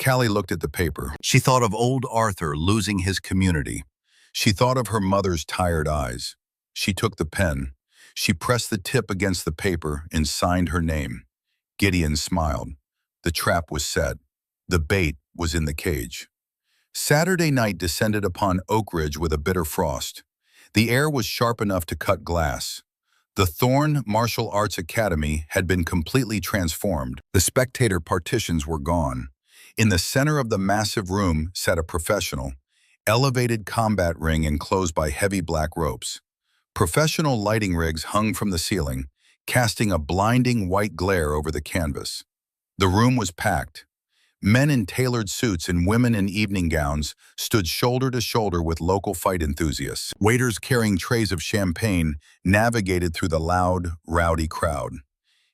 Callie looked at the paper. She thought of old Arthur losing his community. She thought of her mother's tired eyes. She took the pen. She pressed the tip against the paper and signed her name. Gideon smiled. The trap was set. The bait was in the cage. Saturday night descended upon Oak Ridge with a bitter frost. The air was sharp enough to cut glass. The Thorn Martial Arts Academy had been completely transformed. The spectator partitions were gone. In the center of the massive room sat a professional, elevated combat ring enclosed by heavy black ropes. Professional lighting rigs hung from the ceiling, casting a blinding white glare over the canvas. The room was packed. Men in tailored suits and women in evening gowns stood shoulder to shoulder with local fight enthusiasts. Waiters carrying trays of champagne navigated through the loud, rowdy crowd.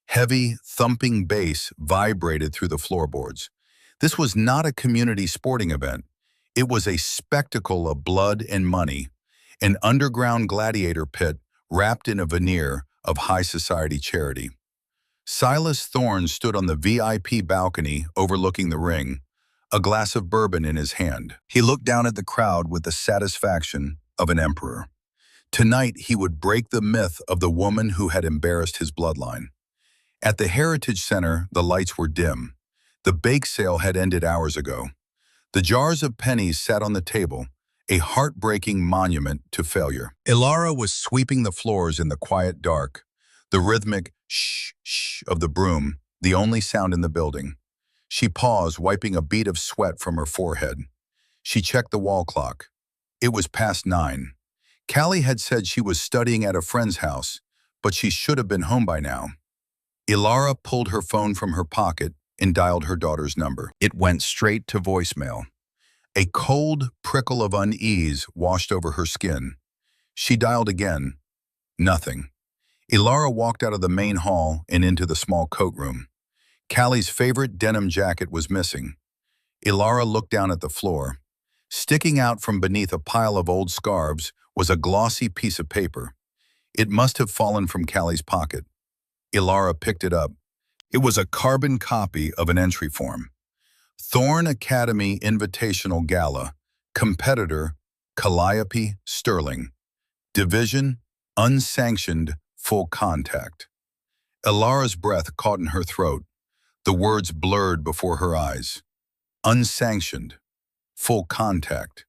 Heavy, thumping bass vibrated through the floorboards. This was not a community sporting event. It was a spectacle of blood and money, an underground gladiator pit wrapped in a veneer of high society charity. Silas Thorne stood on the VIP balcony overlooking the ring, a glass of bourbon in his hand. He looked down at the crowd with the satisfaction of an emperor. Tonight, he would break the myth of the woman who had embarrassed his bloodline. At the Heritage Center, the lights were dim. The bake sale had ended hours ago. The jars of pennies sat on the table, a heartbreaking monument to failure. Ilara was sweeping the floors in the quiet dark, the rhythmic shh, shh of the broom, the only sound in the building. She paused, wiping a bead of sweat from her forehead. She checked the wall clock. It was past 9. Callie had said she was studying at a friend's house, but she should have been home by now. Ilara pulled her phone from her pocket and dialed her daughter's number. It went straight to voicemail. A cold prickle of unease washed over her skin. She dialed again. Nothing. Ilara walked out of the main hall and into the small coat room. Callie's favorite denim jacket was missing. Ilara looked down at the floor. Sticking out from beneath a pile of old scarves was a glossy piece of paper. It must have fallen from Callie's pocket. Ilara picked it up. It was a carbon copy of an entry form. Thorn Academy Invitational Gala. Competitor, Calliope Sterling. Division, unsanctioned, full contact. Ilara's breath caught in her throat. The words blurred before her eyes. Unsanctioned, full contact.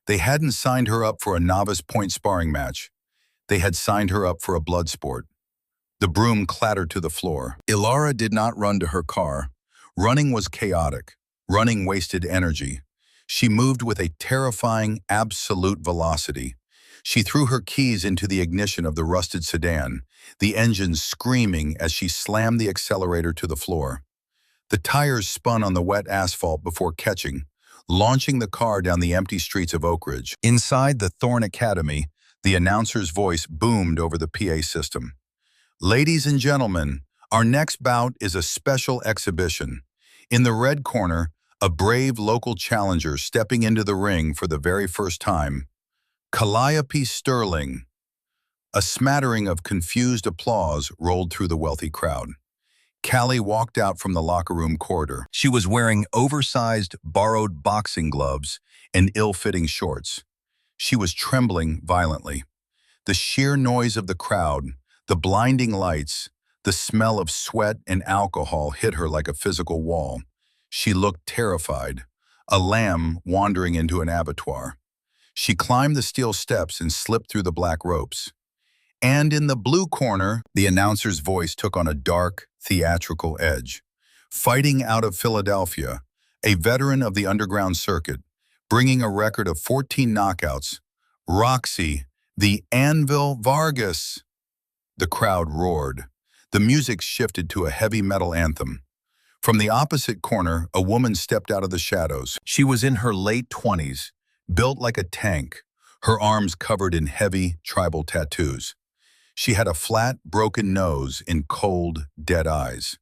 They hadn't signed her up for a novice point sparring match. They had signed her up for a blood sport. The broom clattered to the floor. Ilara did not run to her car. Running was chaotic. Running wasted energy. She moved with a terrifying, absolute velocity. She threw her keys into the ignition of the rusted sedan, the engine screaming as she slammed the accelerator to the floor. The tires spun on the wet asphalt before catching, launching the car down the empty streets of Oak Ridge. Inside the Thorn Academy, the announcer's voice boomed over the PA system. Ladies and gentlemen, our next bout is a special exhibition. In the red corner, a brave local challenger stepping into the ring for the very first time. Calliope Sterling. A smattering of confused applause rolled through the wealthy crowd. Callie walked out from the locker room corridor. She was wearing oversized, borrowed boxing gloves and ill-fitting shorts. She was trembling violently. The sheer noise of the crowd, the blinding lights, the smell of sweat and alcohol hit her like a physical wall. She looked terrified, a lamb wandering into an abattoir. She climbed the steel steps and slipped through the black ropes. And in the blue corner, the announcer's voice took on a dark, theatrical edge. Fighting out of Philadelphia, a veteran of the underground circuit, bringing a record of 14 knockouts, Roxy, the Anvil Vargas. The crowd roared. The music shifted to a heavy metal anthem. From the opposite corner, a woman stepped out of the shadows. She was in her late 20s, built like a tank, her arms covered in heavy, tribal tattoos. She had a flat, broken nose and cold, dead eyes.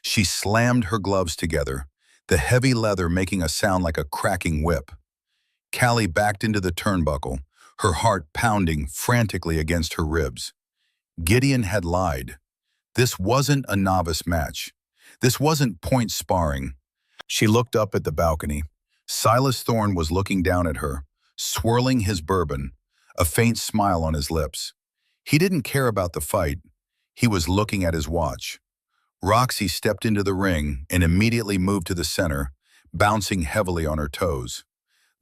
She slammed her gloves together, the heavy leather making a sound like a cracking whip. Callie backed into the turnbuckle, her heart pounding frantically against her ribs. Gideon had lied. This wasn't a novice match. This wasn't point sparring. She looked up at the balcony. Silas Thorne was looking down at her, swirling his bourbon, a faint smile on his lips. He didn't care about the fight. He was looking at his watch. Roxy stepped into the ring and immediately moved to the center, bouncing heavily on her toes.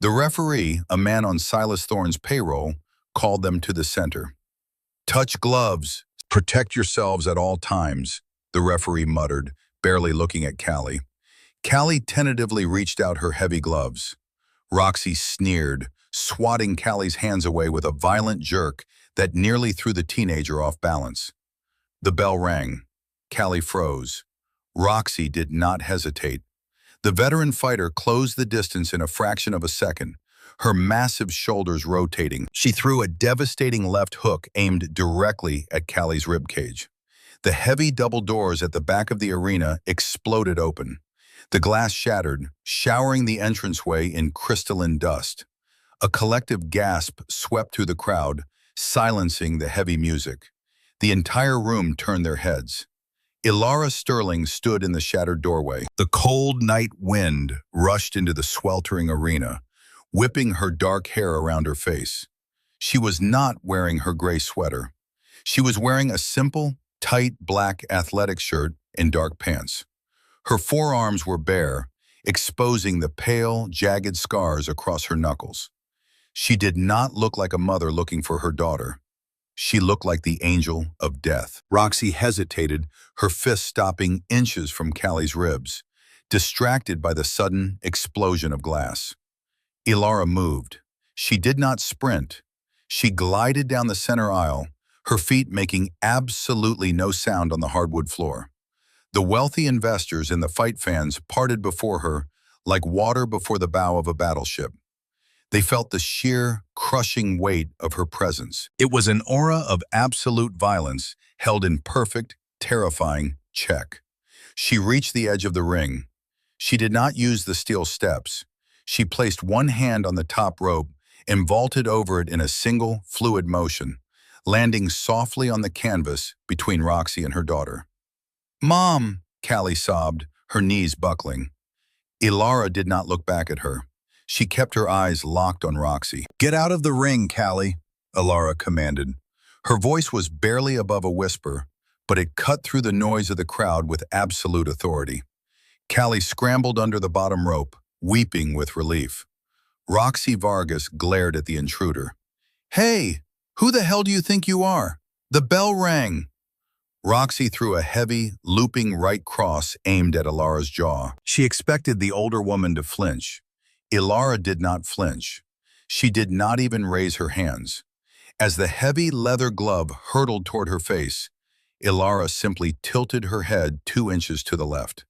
The referee, a man on Silas Thorne's payroll, called them to the center. "Touch gloves. Protect yourselves at all times," the referee muttered, barely looking at Callie. Callie tentatively reached out her heavy gloves. Roxy sneered, swatting Callie's hands away with a violent jerk that nearly threw the teenager off balance. The bell rang. Callie froze. Roxy did not hesitate. The veteran fighter closed the distance in a fraction of a second, her massive shoulders rotating. She threw a devastating left hook aimed directly at Callie's ribcage. The heavy double doors at the back of the arena exploded open. The glass shattered, showering the entranceway in crystalline dust. A collective gasp swept through the crowd, silencing the heavy music. The entire room turned their heads. Ilara Sterling stood in the shattered doorway. The cold night wind rushed into the sweltering arena, whipping her dark hair around her face. She was not wearing her gray sweater. She was wearing a simple, tight black athletic shirt and dark pants. Her forearms were bare, exposing the pale, jagged scars across her knuckles. She did not look like a mother looking for her daughter. She looked like the angel of death. Roxy hesitated, her fist stopping inches from Callie's ribs, distracted by the sudden explosion of glass. Ilara moved. She did not sprint. She glided down the center aisle, her feet making absolutely no sound on the hardwood floor. The wealthy investors and the fight fans parted before her like water before the bow of a battleship. They felt the sheer, crushing weight of her presence. It was an aura of absolute violence held in perfect, terrifying check. She reached the edge of the ring. She did not use the steel steps. She placed one hand on the top rope and vaulted over it in a single, fluid motion, landing softly on the canvas between Roxy and her daughter. "Mom!" Callie sobbed, her knees buckling. Ilara did not look back at her. She kept her eyes locked on Roxy. "Get out of the ring, Callie," Ilara commanded. Her voice was barely above a whisper, but it cut through the noise of the crowd with absolute authority. Callie scrambled under the bottom rope, weeping with relief. Roxy Vargas glared at the intruder. "Hey, who the hell do you think you are? The bell rang." Roxy threw a heavy, looping right cross aimed at Ilara's jaw. She expected the older woman to flinch. Ilara did not flinch. She did not even raise her hands. As the heavy leather glove hurtled toward her face, Ilara simply tilted her head 2 inches to the left.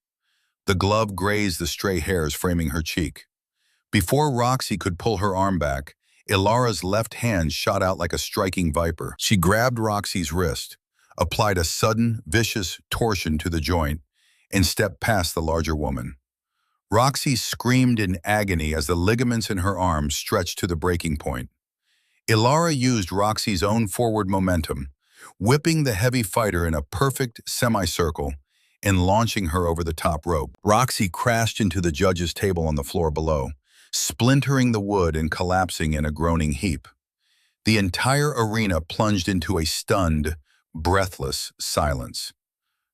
The glove grazed the stray hairs framing her cheek. Before Roxy could pull her arm back, Ilara's left hand shot out like a striking viper. She grabbed Roxy's wrist, applied a sudden, vicious torsion to the joint, and stepped past the larger woman. Roxy screamed in agony as the ligaments in her arm stretched to the breaking point. Ilara used Roxy's own forward momentum, whipping the heavy fighter in a perfect semicircle and launching her over the top rope. Roxy crashed into the judge's table on the floor below, splintering the wood and collapsing in a groaning heap. The entire arena plunged into a stunned, breathless silence.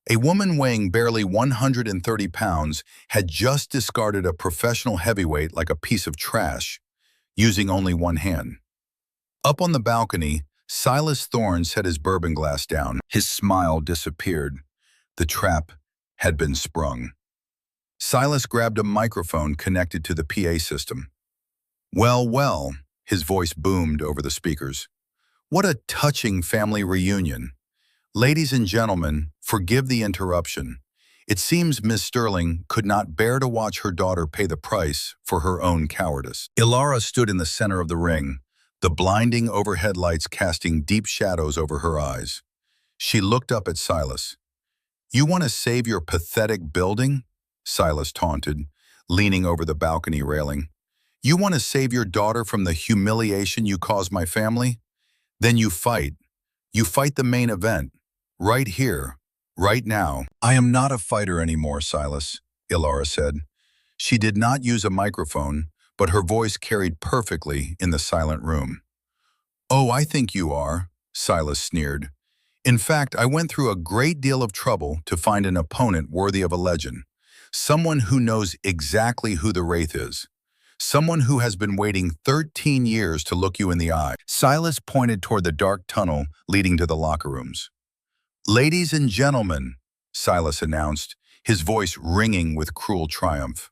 A woman weighing barely 130 pounds had just discarded a professional heavyweight like a piece of trash, using only one hand. Up on the balcony, Silas Thorne set his bourbon glass down. His smile disappeared. The trap had been sprung. Silas grabbed a microphone connected to the PA system. "Well, well," his voice boomed over the speakers. "What a touching family reunion. Ladies and gentlemen, forgive the interruption. It seems Miss Sterling could not bear to watch her daughter pay the price for her own cowardice." Ilara stood in the center of the ring, the blinding overhead lights casting deep shadows over her eyes. She looked up at Silas. "You want to save your pathetic building?" Silas taunted, leaning over the balcony railing. "You want to save your daughter from the humiliation you caused my family? Then you fight. You fight the main event. Right here, right now." "I am not a fighter anymore, Silas," Ilara said. She did not use a microphone, but her voice carried perfectly in the silent room. "Oh, I think you are," Silas sneered. "In fact, I went through a great deal of trouble to find an opponent worthy of a legend. Someone who knows exactly who the Wraith is. Someone who has been waiting 13 years to look you in the eye." Silas pointed toward the dark tunnel leading to the locker rooms. "Ladies and gentlemen," Silas announced, his voice ringing with cruel triumph.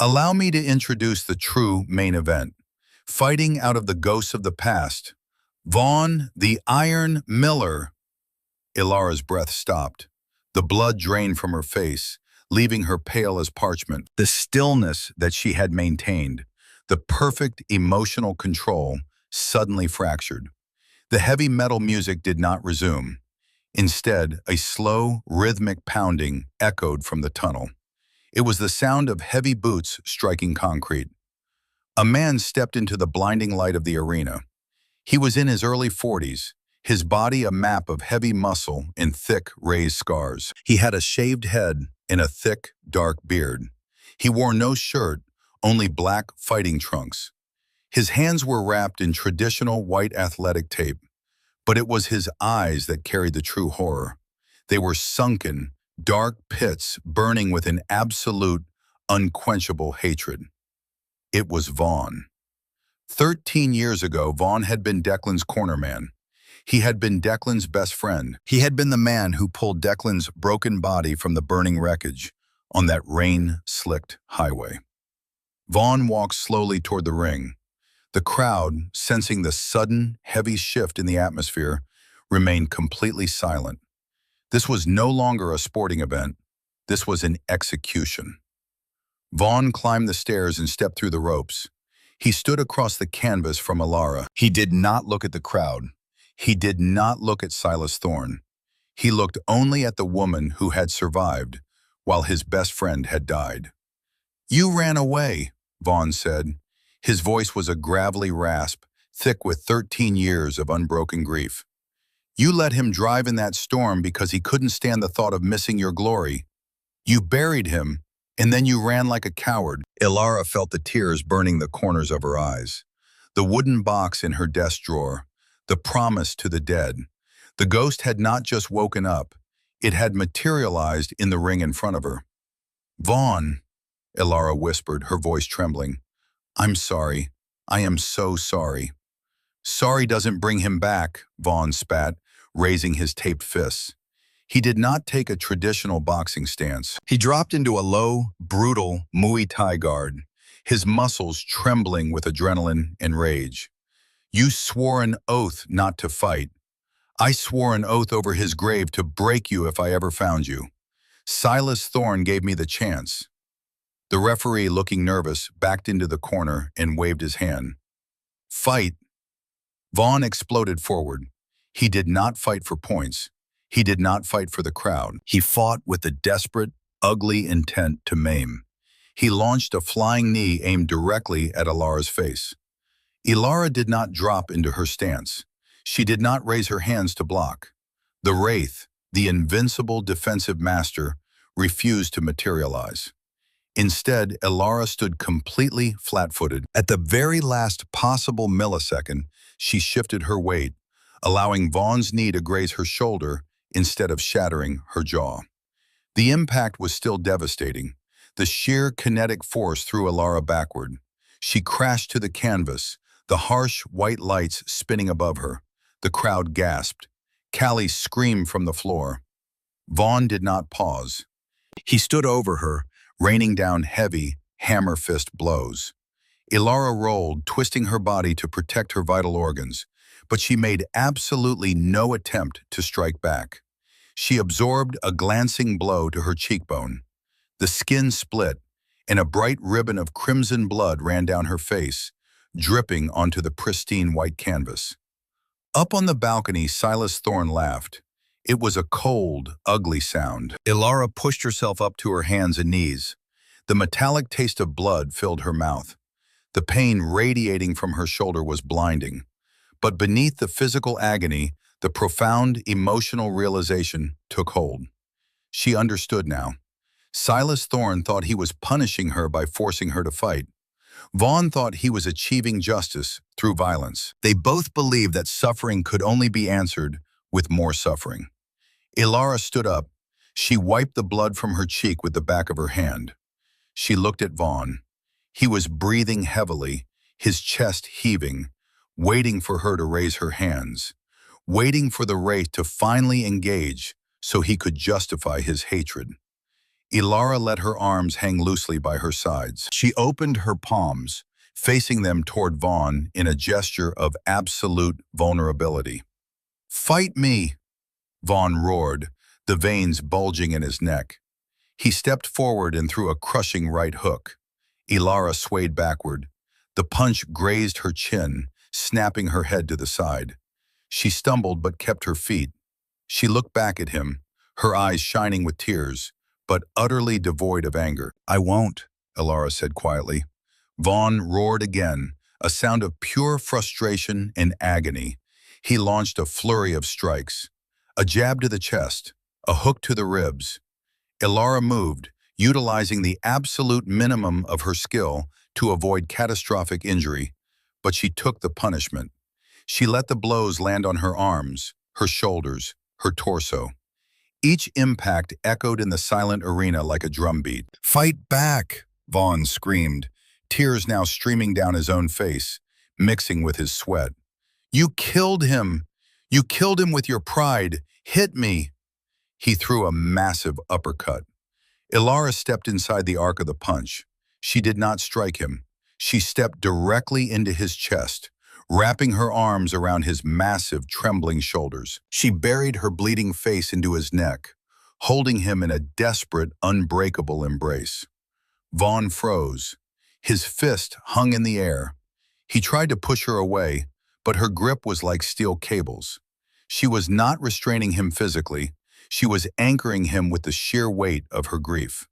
"Allow me to introduce the true main event. Fighting out of the ghosts of the past, Vaughn the Iron Miller." Ilara's breath stopped. The blood drained from her face, leaving her pale as parchment. The stillness that she had maintained, the perfect emotional control, suddenly fractured. The heavy metal music did not resume. Instead, a slow, rhythmic pounding echoed from the tunnel. It was the sound of heavy boots striking concrete. A man stepped into the blinding light of the arena. He was in his early 40s, his body a map of heavy muscle and thick, raised scars. He had a shaved head and a thick, dark beard. He wore no shirt, only black fighting trunks. His hands were wrapped in traditional white athletic tape, but it was his eyes that carried the true horror. They were sunken, dark pits burning with an absolute, unquenchable hatred. It was Vaughn. 13 years ago, Vaughn had been Declan's cornerman. He had been Declan's best friend. He had been the man who pulled Declan's broken body from the burning wreckage on that rain-slicked highway. Vaughn walked slowly toward the ring. The crowd, sensing the sudden, heavy shift in the atmosphere, remained completely silent. This was no longer a sporting event. This was an execution. Vaughn climbed the stairs and stepped through the ropes. He stood across the canvas from Ilara. He did not look at the crowd. He did not look at Silas Thorne. He looked only at the woman who had survived, while his best friend had died. "You ran away," Vaughn said. His voice was a gravelly rasp, thick with 13 years of unbroken grief. "You let him drive in that storm because he couldn't stand the thought of missing your glory. You buried him, and then you ran like a coward." Ilara felt the tears burning the corners of her eyes. The wooden box in her desk drawer, the promise to the dead. The ghost had not just woken up, it had materialized in the ring in front of her. "Vaughn," Ilara whispered, her voice trembling. "I'm sorry. I am so sorry." "Sorry doesn't bring him back," Vaughn spat, raising his taped fists. He did not take a traditional boxing stance. He dropped into a low, brutal Muay Thai guard, his muscles trembling with adrenaline and rage. "You swore an oath not to fight. I swore an oath over his grave to break you if I ever found you. Silas Thorne gave me the chance." The referee, looking nervous, backed into the corner and waved his hand. "Fight." Vaughn exploded forward. He did not fight for points. He did not fight for the crowd. He fought with the desperate, ugly intent to maim. He launched a flying knee aimed directly at Ilara's face. Ilara did not drop into her stance. She did not raise her hands to block. The Wraith, the invincible defensive master, refused to materialize. Instead, Ilara stood completely flat-footed. At the very last possible millisecond, she shifted her weight, allowing Vaughn's knee to graze her shoulder instead of shattering her jaw. The impact was still devastating. The sheer kinetic force threw Ilara backward. She crashed to the canvas, the harsh white lights spinning above her. The crowd gasped. Callie screamed from the floor. Vaughn did not pause. He stood over her, raining down heavy, hammer fist blows. Ilara rolled, twisting her body to protect her vital organs, but she made absolutely no attempt to strike back. She absorbed a glancing blow to her cheekbone. The skin split, and a bright ribbon of crimson blood ran down her face, dripping onto the pristine white canvas. Up on the balcony, Silas Thorne laughed. It was a cold, ugly sound. Ilara pushed herself up to her hands and knees. The metallic taste of blood filled her mouth. The pain radiating from her shoulder was blinding. But beneath the physical agony, the profound emotional realization took hold. She understood now. Silas Thorne thought he was punishing her by forcing her to fight. Vaughn thought he was achieving justice through violence. They both believed that suffering could only be answered with more suffering. Ilara stood up. She wiped the blood from her cheek with the back of her hand. She looked at Vaughn. He was breathing heavily, his chest heaving, waiting for her to raise her hands, waiting for the Wraith to finally engage so he could justify his hatred. Ilara let her arms hang loosely by her sides. She opened her palms, facing them toward Vaughn in a gesture of absolute vulnerability. "Fight me!" Vaughn roared, the veins bulging in his neck. He stepped forward and threw a crushing right hook. Ilara swayed backward. The punch grazed her chin, snapping her head to the side. She stumbled but kept her feet. She looked back at him, her eyes shining with tears, but utterly devoid of anger. "I won't," Ilara said quietly. Vaughn roared again, a sound of pure frustration and agony. He launched a flurry of strikes. A jab to the chest, a hook to the ribs. Ilara moved, utilizing the absolute minimum of her skill to avoid catastrophic injury, but she took the punishment. She let the blows land on her arms, her shoulders, her torso. Each impact echoed in the silent arena like a drumbeat. "Fight back!" Vaughn screamed, tears now streaming down his own face, mixing with his sweat. "You killed him! You killed him with your pride! Hit me!" He threw a massive uppercut. Ilara stepped inside the arc of the punch. She did not strike him. She stepped directly into his chest, wrapping her arms around his massive, trembling shoulders. She buried her bleeding face into his neck, holding him in a desperate, unbreakable embrace. Vaughn froze. His fist hung in the air, He tried to push her away, but her grip was like steel cables. She was not restraining him physically. She was anchoring him with the sheer weight of her grief.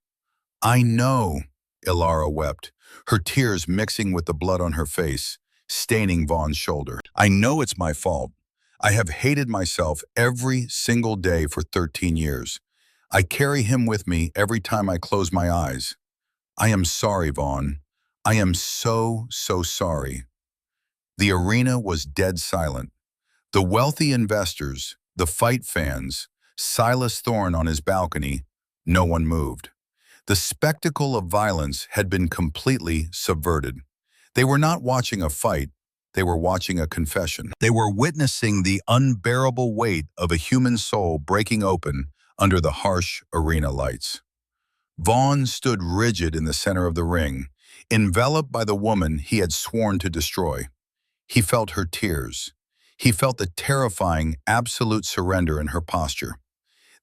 "I know," Ilara wept, her tears mixing with the blood on her face, staining Vaughn's shoulder. "I know it's my fault. I have hated myself every single day for 13 years. I carry him with me every time I close my eyes. I am sorry, Vaughn. I am so, so sorry." The arena was dead silent. The wealthy investors, the fight fans, Silas Thorne on his balcony, no one moved. The spectacle of violence had been completely subverted. They were not watching a fight, they were watching a confession. They were witnessing the unbearable weight of a human soul breaking open under the harsh arena lights. Vaughn stood rigid in the center of the ring, enveloped by the woman he had sworn to destroy. He felt her tears. He felt the terrifying, absolute surrender in her posture.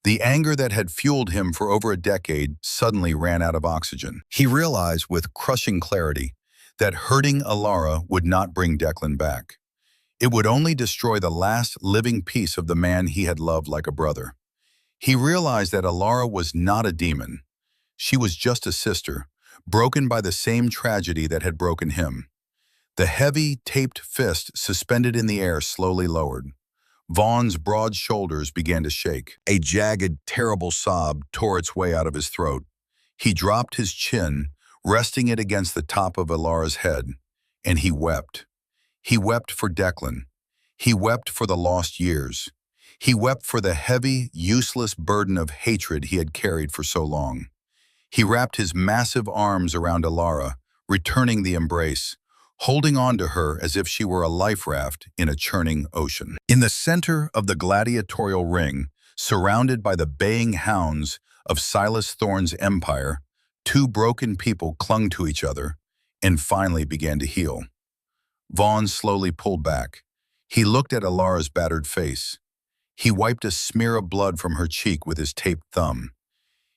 The anger that had fueled him for over a decade suddenly ran out of oxygen. He realized with crushing clarity that hurting Ilara would not bring Declan back. It would only destroy the last living piece of the man he had loved like a brother. He realized that Ilara was not a demon. She was just a sister, broken by the same tragedy that had broken him. The heavy, taped fist suspended in the air slowly lowered. Vaughn's broad shoulders began to shake. A jagged, terrible sob tore its way out of his throat. He dropped his chin, resting it against the top of Ilara's head, and he wept. He wept for Declan. He wept for the lost years. He wept for the heavy, useless burden of hatred he had carried for so long. He wrapped his massive arms around Ilara, returning the embrace, holding on to her as if she were a life raft in a churning ocean. In the center of the gladiatorial ring, surrounded by the baying hounds of Silas Thorne's empire, two broken people clung to each other and finally began to heal. Vaughn slowly pulled back. He looked at Ilara's battered face. He wiped a smear of blood from her cheek with his taped thumb.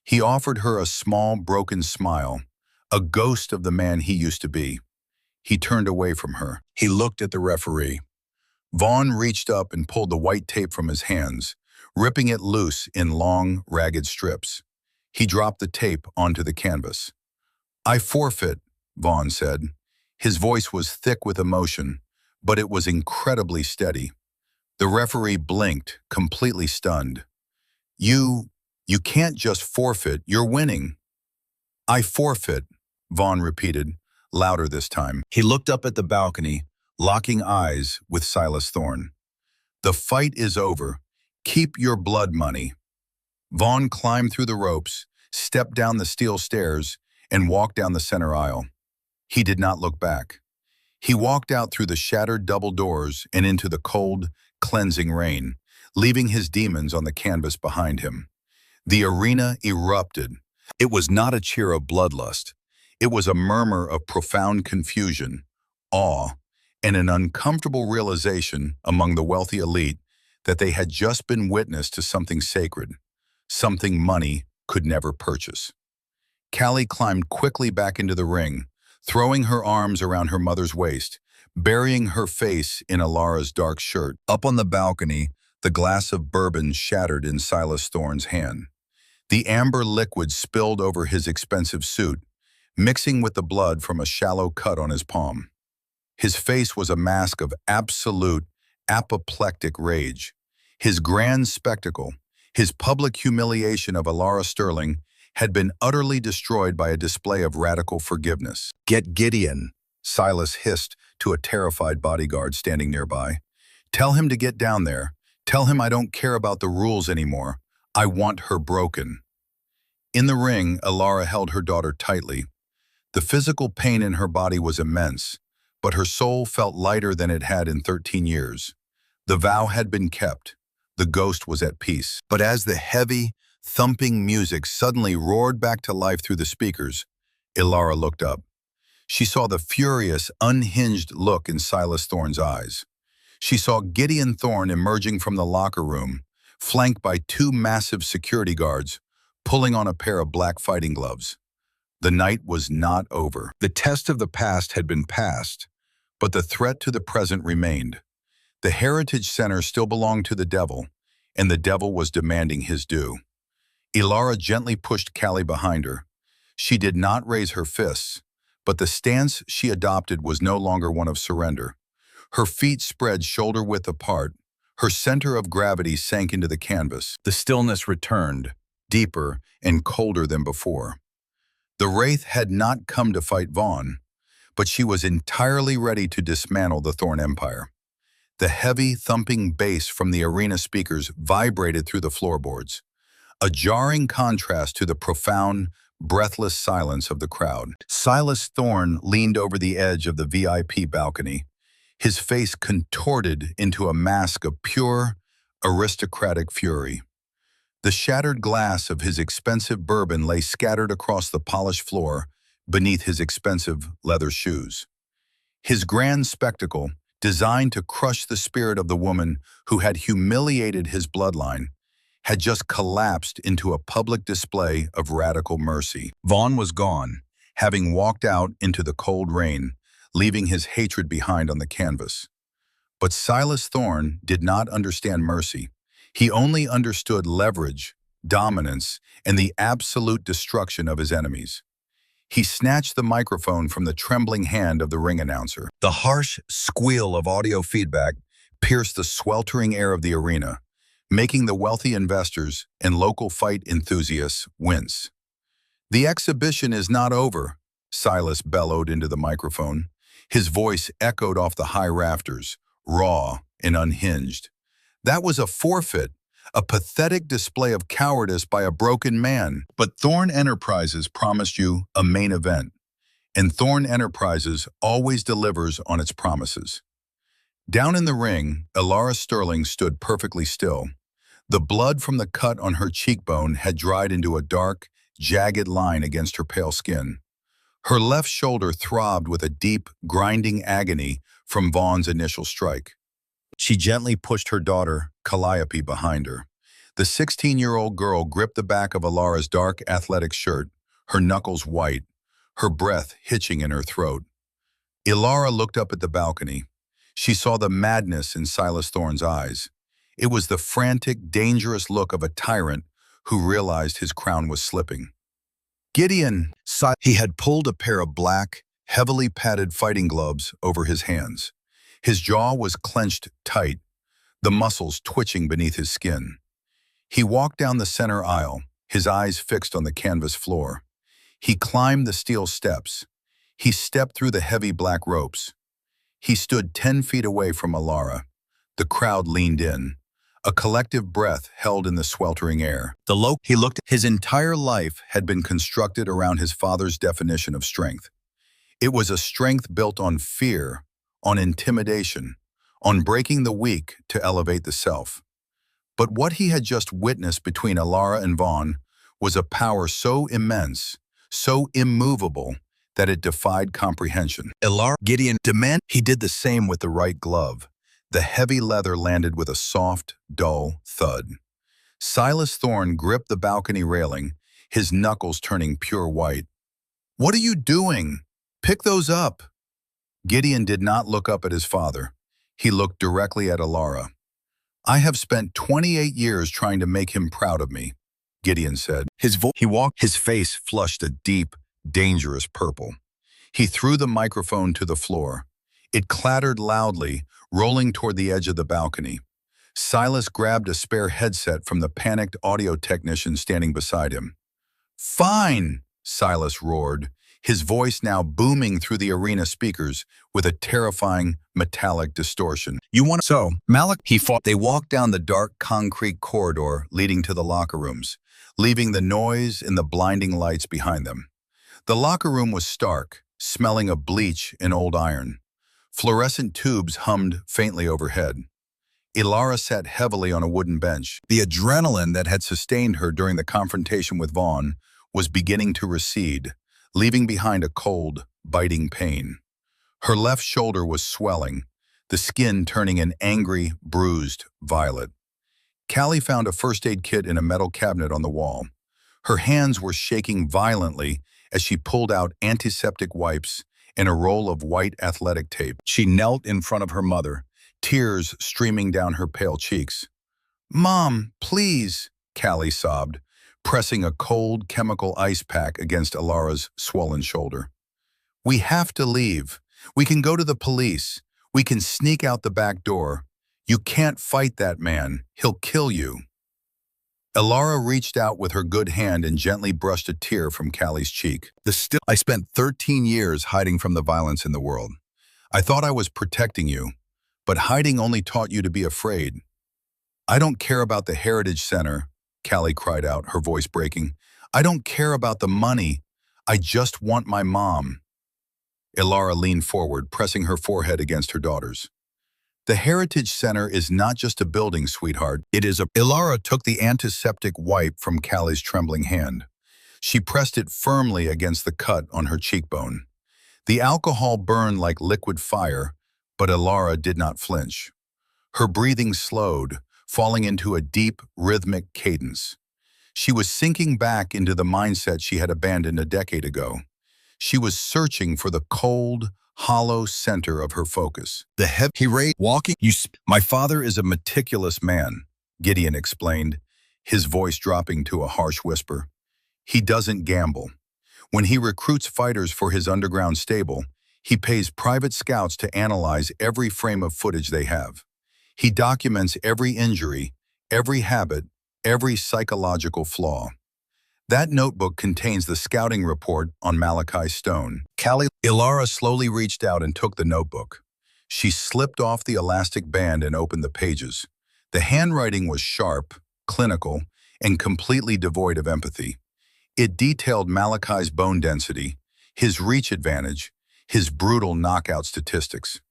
He offered her a small, broken smile, a ghost of the man he used to be. He turned away from her. He looked at the referee. Vaughn reached up and pulled the white tape from his hands, ripping it loose in long, ragged strips. He dropped the tape onto the canvas. "I forfeit," Vaughn said. His voice was thick with emotion, but it was incredibly steady. The referee blinked, completely stunned. You can't just forfeit, you're winning." "I forfeit," Vaughn repeated, louder this time. He looked up at the balcony, locking eyes with Silas Thorne. "The fight is over. Keep your blood money." Vaughn climbed through the ropes, stepped down the steel stairs, and walked down the center aisle. He did not look back. He walked out through the shattered double doors and into the cold, cleansing rain, leaving his demons on the canvas behind him. The arena erupted. It was not a cheer of bloodlust. It was a murmur of profound confusion, awe, and an uncomfortable realization among the wealthy elite that they had just been witness to something sacred, something money could never purchase. Callie climbed quickly back into the ring, throwing her arms around her mother's waist, burying her face in Ilara's dark shirt. Up on the balcony, the glass of bourbon shattered in Silas Thorne's hand. The amber liquid spilled over his expensive suit, mixing with the blood from a shallow cut on his palm. His face was a mask of absolute, apoplectic rage. His grand spectacle, his public humiliation of Ilara Sterling, had been utterly destroyed by a display of radical forgiveness. "Get Gideon," Silas hissed to a terrified bodyguard standing nearby. "Tell him to get down there. Tell him I don't care about the rules anymore. I want her broken." In the ring, Ilara held her daughter tightly. The physical pain in her body was immense, but her soul felt lighter than it had in 13 years. The vow had been kept. The ghost was at peace. But as the heavy, thumping music suddenly roared back to life through the speakers, Ilara looked up. She saw the furious, unhinged look in Silas Thorne's eyes. She saw Gideon Thorne emerging from the locker room, flanked by two massive security guards, pulling on a pair of black fighting gloves. The night was not over. The test of the past had been passed, But the threat to the present remained. The Heritage Center still belonged to the devil, and the devil was demanding his due. Ilara gently pushed Callie behind her. She did not raise her fists, but the stance she adopted was no longer one of surrender. Her feet spread shoulder-width apart. Her center of gravity sank into the canvas. The stillness returned, deeper and colder than before. The Wraith had not come to fight Vaughn, but she was entirely ready to dismantle the Thorn Empire. The heavy, thumping bass from the arena speakers vibrated through the floorboards, a jarring contrast to the profound, breathless silence of the crowd. Silas Thorn leaned over the edge of the VIP balcony, his face contorted into a mask of pure, aristocratic fury. The shattered glass of his expensive bourbon lay scattered across the polished floor beneath his expensive leather shoes. His grand spectacle, designed to crush the spirit of the woman who had humiliated his bloodline, had just collapsed into a public display of radical mercy. Vaughn was gone, having walked out into the cold rain, leaving his hatred behind on the canvas. But Silas Thorn did not understand mercy. He only understood leverage, dominance, and the absolute destruction of his enemies. He snatched the microphone from the trembling hand of the ring announcer. The harsh squeal of audio feedback pierced the sweltering air of the arena, making the wealthy investors and local fight enthusiasts wince. "The exhibition is not over," Silas bellowed into the microphone. His voice echoed off the high rafters, raw and unhinged. That was a forfeit, a pathetic display of cowardice by a broken man. But Thorn Enterprises promised you a main event, and Thorn Enterprises always delivers on its promises. Down in the ring, Ilara Sterling stood perfectly still. The blood from the cut on her cheekbone had dried into a dark, jagged line against her pale skin. Her left shoulder throbbed with a deep, grinding agony from Vaughn's initial strike. She gently pushed her daughter, Calliope, behind her. The 16-year-old girl gripped the back of Ilara's dark, athletic shirt, her knuckles white, her breath hitching in her throat. Ilara looked up at the balcony. She saw the madness in Silas Thorn's eyes. It was the frantic, dangerous look of a tyrant who realized his crown was slipping. Gideon! He had pulled a pair of black, heavily padded fighting gloves over his hands. His jaw was clenched tight, the muscles twitching beneath his skin. He walked down the center aisle, his eyes fixed on the canvas floor. He climbed the steel steps. He stepped through the heavy black ropes. He stood 10 feet away from Ilara. The crowd leaned in, a collective breath held in the sweltering air. He looked. His entire life had been constructed around his father's definition of strength. It was a strength built on fear, on intimidation, on breaking the weak to elevate the self. But what he had just witnessed between Ilara and Vaughn was a power so immense, so immovable, that it defied comprehension. Gideon demanded. He did the same with the right glove. The heavy leather landed with a soft, dull thud. Silas Thorn gripped the balcony railing, his knuckles turning pure white. "What are you doing? Pick those up." Gideon did not look up at his father. He looked directly at Ilara. "I have spent 28 years trying to make him proud of me," Gideon said. His face flushed a deep, dangerous purple. He threw the microphone to the floor. It clattered loudly, rolling toward the edge of the balcony. Silas grabbed a spare headset from the panicked audio technician standing beside him. "Fine," Silas roared, his voice now booming through the arena speakers with a terrifying, metallic distortion. So, Malik, he fought. They walked down the dark concrete corridor leading to the locker rooms, leaving the noise and the blinding lights behind them. The locker room was stark, smelling of bleach and old iron. Fluorescent tubes hummed faintly overhead. Ilara sat heavily on a wooden bench. The adrenaline that had sustained her during the confrontation with Vaughn was beginning to recede, leaving behind a cold, biting pain. Her left shoulder was swelling, the skin turning an angry, bruised violet. Callie found a first aid kit in a metal cabinet on the wall. Her hands were shaking violently as she pulled out antiseptic wipes and a roll of white athletic tape. She knelt in front of her mother, tears streaming down her pale cheeks. "Mom, please," Callie sobbed, pressing a cold chemical ice pack against Ilara's swollen shoulder. "We have to leave. We can go to the police. We can sneak out the back door. You can't fight that man. He'll kill you." Ilara reached out with her good hand and gently brushed a tear from Callie's cheek. "I spent 13 years hiding from the violence in the world. I thought I was protecting you, but hiding only taught you to be afraid. I don't care about the Heritage Center," Callie cried out, her voice breaking. "I don't care about the money. I just want my mom." Ilara leaned forward, pressing her forehead against her daughter's. "The Heritage Center is not just a building, sweetheart. It is a—" Ilara took the antiseptic wipe from Callie's trembling hand. She pressed it firmly against the cut on her cheekbone. The alcohol burned like liquid fire, but Ilara did not flinch. Her breathing slowed, falling into a deep, rhythmic cadence. She was sinking back into the mindset she had abandoned a decade ago. She was searching for the cold, hollow center of her focus. He raised, walking. "My father is a meticulous man," Gideon explained, his voice dropping to a harsh whisper. "He doesn't gamble. When he recruits fighters for his underground stable, he pays private scouts to analyze every frame of footage they have. He documents every injury, every habit, every psychological flaw. That notebook contains the scouting report on Malachi Stone." Ilara slowly reached out and took the notebook. She slipped off the elastic band and opened the pages. The handwriting was sharp, clinical, and completely devoid of empathy. It detailed Malachi's bone density, his reach advantage, his brutal knockout statistics.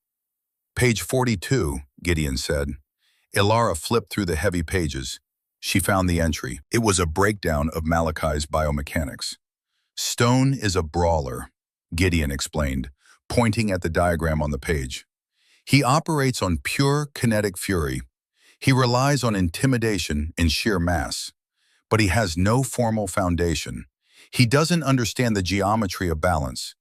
"Page 42, Gideon said. Ilara flipped through the heavy pages. She found the entry. It was a breakdown of Malachi's biomechanics. "Stone is a brawler," Gideon explained, pointing at the diagram on the page. "He operates on pure kinetic fury. He relies on intimidation and sheer mass. But he has no formal foundation. He doesn't understand the geometry of balance.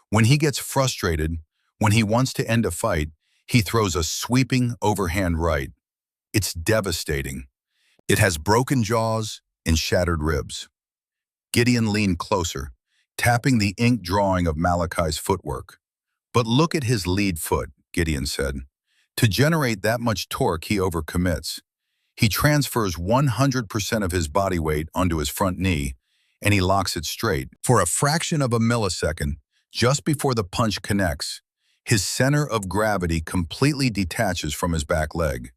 When he gets frustrated, when he wants to end a fight, he throws a sweeping overhand right. It's devastating. It has broken jaws and shattered ribs." Gideon leaned closer, tapping the ink drawing of Malachi's footwork. "But look at his lead foot," Gideon said. "To generate that much torque, he overcommits. He transfers 100% of his body weight onto his front knee, and he locks it straight. For a fraction of a millisecond, just before the punch connects, his center of gravity completely detaches from his back leg.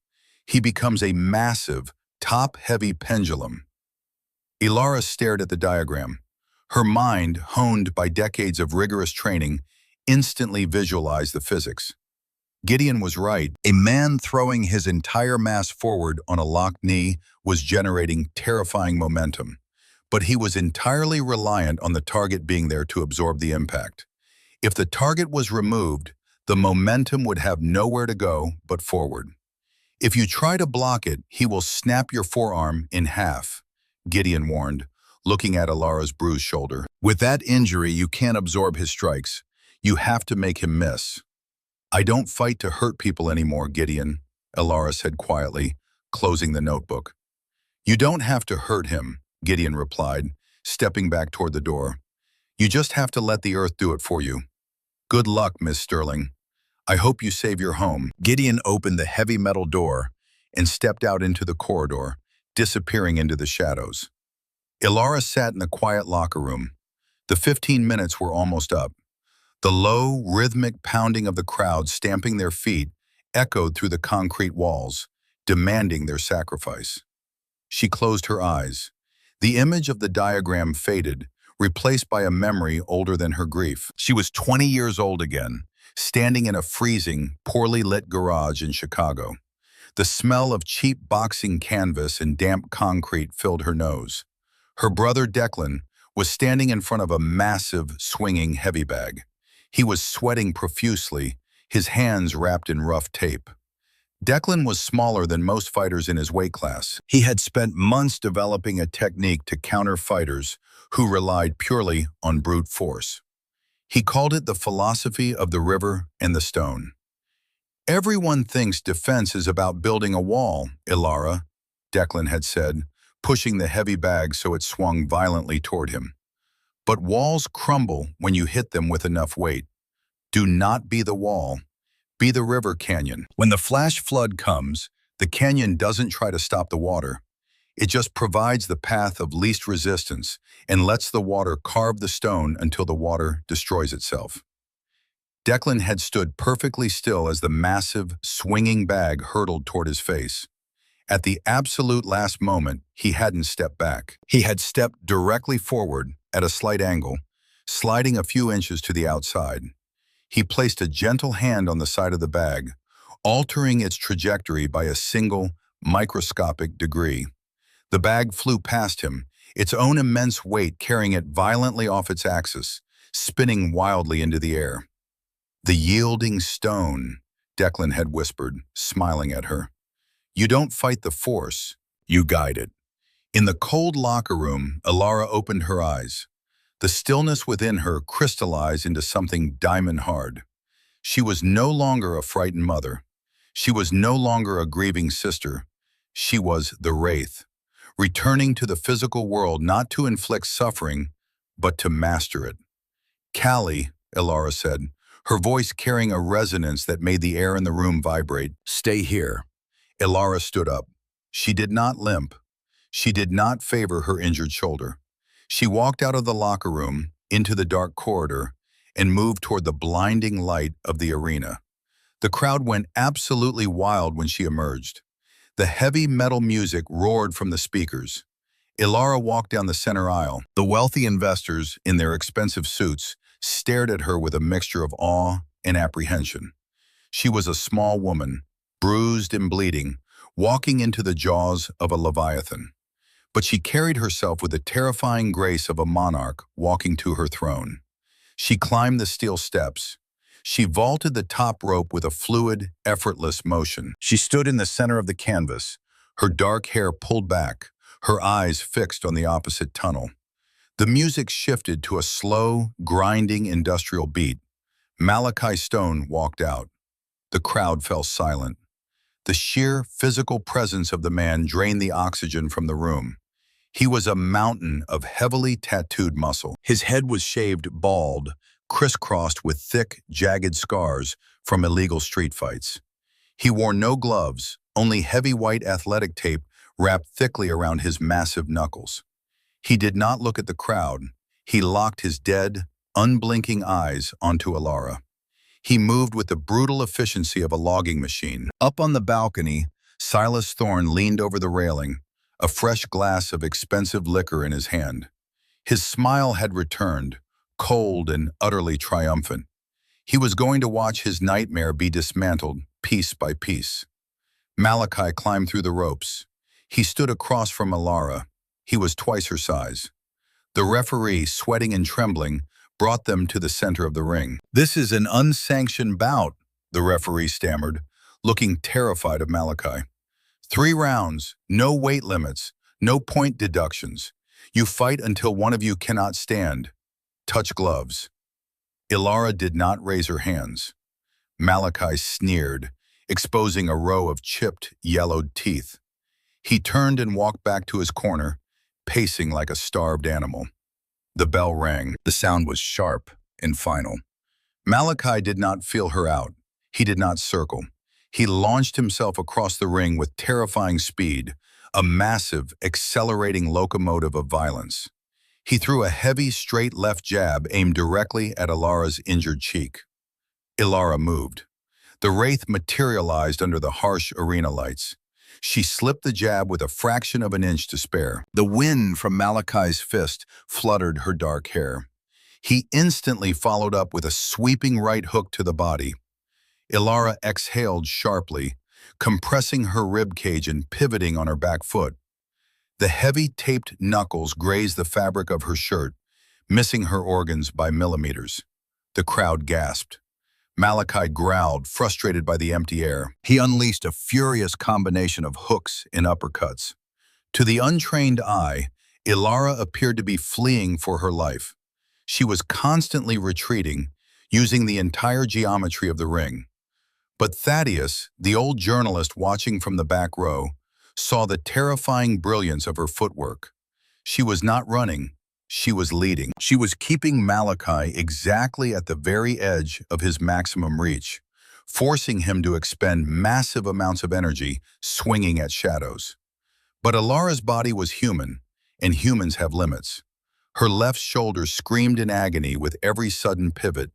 He becomes a massive, top-heavy pendulum." Ilara stared at the diagram. Her mind, honed by decades of rigorous training, instantly visualized the physics. Gideon was right. A man throwing his entire mass forward on a locked knee was generating terrifying momentum, but he was entirely reliant on the target being there to absorb the impact. If the target was removed, the momentum would have nowhere to go but forward. "If you try to block it, he will snap your forearm in half," Gideon warned, looking at Ilara's bruised shoulder. "With that injury, you can't absorb his strikes. You have to make him miss." "I don't fight to hurt people anymore, Gideon," Ilara said quietly, closing the notebook. "You don't have to hurt him," Gideon replied, stepping back toward the door. "You just have to let the earth do it for you. Good luck, Miss Sterling. I hope you save your home." Gideon opened the heavy metal door and stepped out into the corridor, disappearing into the shadows. Ilara sat in the quiet locker room. The 15 minutes were almost up. The low, rhythmic pounding of the crowd stamping their feet echoed through the concrete walls, demanding their sacrifice. She closed her eyes. The image of the diagram faded, replaced by a memory older than her grief. She was 20 years old again, standing in a freezing, poorly lit garage in Chicago. The smell of cheap boxing canvas and damp concrete filled her nose. Her brother Declan was standing in front of a massive, swinging heavy bag. He was sweating profusely, his hands wrapped in rough tape. Declan was smaller than most fighters in his weight class. He had spent months developing a technique to counter fighters who relied purely on brute force. He called it the philosophy of the river and the stone. "Everyone thinks defense is about building a wall, Ilara," Declan had said, pushing the heavy bag so it swung violently toward him. "But walls crumble when you hit them with enough weight. Do not be the wall. Be the river canyon. When the flash flood comes, the canyon doesn't try to stop the water. It just provides the path of least resistance and lets the water carve the stone until the water destroys itself." Declan had stood perfectly still as the massive, swinging bag hurtled toward his face. At the absolute last moment, he hadn't stepped back. He had stepped directly forward at a slight angle, sliding a few inches to the outside. He placed a gentle hand on the side of the bag, altering its trajectory by a single, microscopic degree. The bag flew past him, its own immense weight carrying it violently off its axis, spinning wildly into the air. "The yielding stone," Declan had whispered, smiling at her. "You don't fight the force, you guide it." In the cold locker room, Ilara opened her eyes. The stillness within her crystallized into something diamond-hard. She was no longer a frightened mother. She was no longer a grieving sister. She was the Wraith, returning to the physical world not to inflict suffering, but to master it. "Callie," Ilara said, her voice carrying a resonance that made the air in the room vibrate. "Stay here." Ilara stood up. She did not limp. She did not favor her injured shoulder. She walked out of the locker room, into the dark corridor, and moved toward the blinding light of the arena. The crowd went absolutely wild when she emerged. The heavy metal music roared from the speakers. Ilara walked down the center aisle. The wealthy investors, in their expensive suits, stared at her with a mixture of awe and apprehension. She was a small woman, bruised and bleeding, walking into the jaws of a leviathan. But she carried herself with the terrifying grace of a monarch walking to her throne. She climbed the steel steps. She vaulted the top rope with a fluid, effortless motion. She stood in the center of the canvas, her dark hair pulled back, her eyes fixed on the opposite tunnel. The music shifted to a slow, grinding industrial beat. Malachi Stone walked out. The crowd fell silent. The sheer physical presence of the man drained the oxygen from the room. He was a mountain of heavily tattooed muscle. His head was shaved bald, crisscrossed with thick, jagged scars from illegal street fights. He wore no gloves, only heavy white athletic tape wrapped thickly around his massive knuckles. He did not look at the crowd. He locked his dead, unblinking eyes onto Ilara. He moved with the brutal efficiency of a logging machine. Up on the balcony, Silas Thorne leaned over the railing, a fresh glass of expensive liquor in his hand. His smile had returned, cold and utterly triumphant. He was going to watch his nightmare be dismantled, piece by piece. Malachi climbed through the ropes. He stood across from Ilara. He was twice her size. The referee, sweating and trembling, brought them to the center of the ring. "This is an unsanctioned bout," the referee stammered, looking terrified of Malachi. "3 rounds, no weight limits, no point deductions. You fight until one of you cannot stand. Touch gloves." Ilara did not raise her hands. Malachi sneered, exposing a row of chipped, yellowed teeth. He turned and walked back to his corner, pacing like a starved animal. The bell rang. The sound was sharp and final. Malachi did not feel her out. He did not circle. He launched himself across the ring with terrifying speed, a massive, accelerating locomotive of violence. He threw a heavy, straight left jab aimed directly at Ilara's injured cheek. Ilara moved. The Wraith materialized under the harsh arena lights. She slipped the jab with a fraction of an inch to spare. The wind from Malachi's fist fluttered her dark hair. He instantly followed up with a sweeping right hook to the body. Ilara exhaled sharply, compressing her ribcage and pivoting on her back foot. The heavy taped knuckles grazed the fabric of her shirt, missing her organs by millimeters. The crowd gasped. Malachi growled, frustrated by the empty air. He unleashed a furious combination of hooks and uppercuts. To the untrained eye, Ilara appeared to be fleeing for her life. She was constantly retreating, using the entire geometry of the ring. But Thaddeus, the old journalist watching from the back row, saw the terrifying brilliance of her footwork. She was not running, she was leading. She was keeping Malachi exactly at the very edge of his maximum reach, forcing him to expend massive amounts of energy swinging at shadows. But Alara's body was human, and humans have limits. Her left shoulder screamed in agony with every sudden pivot.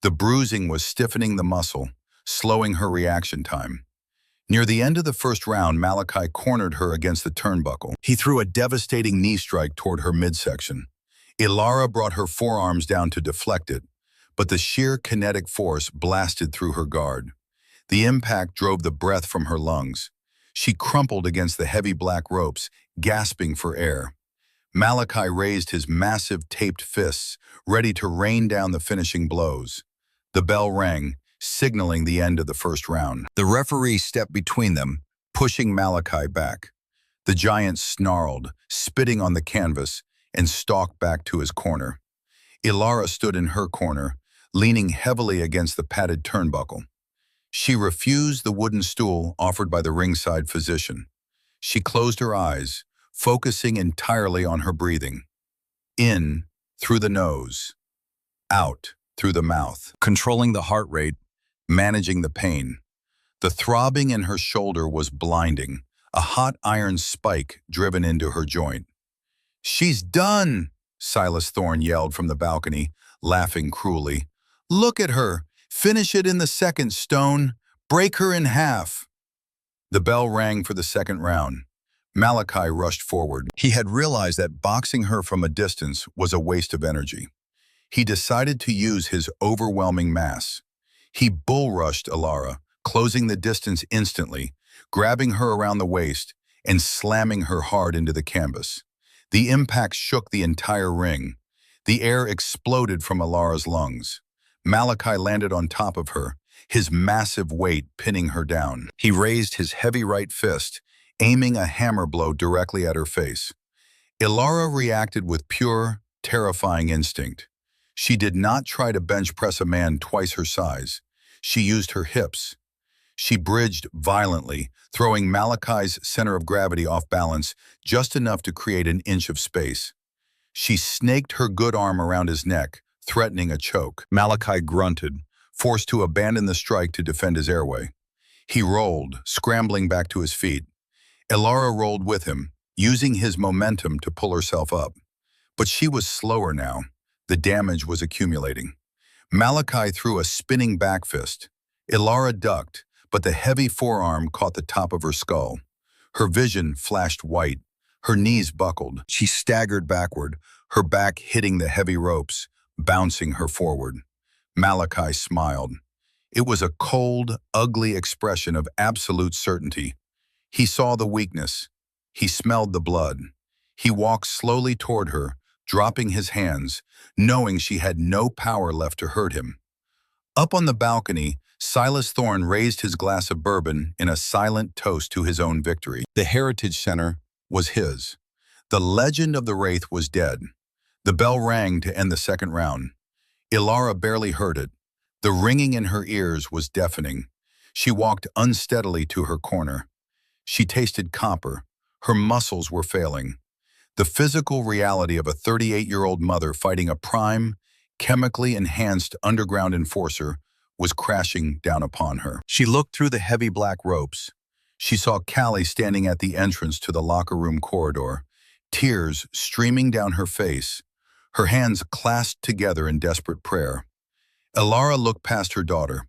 The bruising was stiffening the muscle, slowing her reaction time. Near the end of the first round, Malachi cornered her against the turnbuckle. He threw a devastating knee strike toward her midsection. Alara brought her forearms down to deflect it, but the sheer kinetic force blasted through her guard. The impact drove the breath from her lungs. She crumpled against the heavy black ropes, gasping for air. Malachi raised his massive taped fists, ready to rain down the finishing blows. The bell rang, signaling the end of the first round. The referee stepped between them, pushing Malachi back. The giant snarled, spitting on the canvas, and stalked back to his corner. Alara stood in her corner, leaning heavily against the padded turnbuckle. She refused the wooden stool offered by the ringside physician. She closed her eyes, focusing entirely on her breathing. In, through the nose. Out, through the mouth. Controlling the heart rate, managing the pain. The throbbing in her shoulder was blinding, a hot iron spike driven into her joint. "She's done!" Silas Thorne yelled from the balcony, laughing cruelly. "Look at her! Finish it in the second, Stone! Break her in half!" The bell rang for the second round. Malachi rushed forward. He had realized that boxing her from a distance was a waste of energy. He decided to use his overwhelming mass. He bull-rushed Alara, closing the distance instantly, grabbing her around the waist, and slamming her hard into the canvas. The impact shook the entire ring. The air exploded from Alara's lungs. Malachi landed on top of her, his massive weight pinning her down. He raised his heavy right fist, aiming a hammer blow directly at her face. Alara reacted with pure, terrifying instinct. She did not try to bench press a man twice her size. She used her hips. She bridged violently, throwing Malachi's center of gravity off balance just enough to create an inch of space. She snaked her good arm around his neck, threatening a choke. Malachi grunted, forced to abandon the strike to defend his airway. He rolled, scrambling back to his feet. Alara rolled with him, using his momentum to pull herself up. But she was slower now. The damage was accumulating. Malachi threw a spinning back fist. Alara ducked, but the heavy forearm caught the top of her skull. Her vision flashed white. Her knees buckled. She staggered backward, her back hitting the heavy ropes, bouncing her forward. Malachi smiled. It was a cold, ugly expression of absolute certainty. He saw the weakness. He smelled the blood. He walked slowly toward her, dropping his hands, knowing she had no power left to hurt him. Up on the balcony, Silas Thorne raised his glass of bourbon in a silent toast to his own victory. The Heritage Center was his. The legend of the Wraith was dead. The bell rang to end the second round. Alara barely heard it. The ringing in her ears was deafening. She walked unsteadily to her corner. She tasted copper. Her muscles were failing. The physical reality of a 38-year-old mother fighting a prime, chemically enhanced underground enforcer was crashing down upon her. She looked through the heavy black ropes. She saw Callie standing at the entrance to the locker room corridor, tears streaming down her face, her hands clasped together in desperate prayer. Alara looked past her daughter.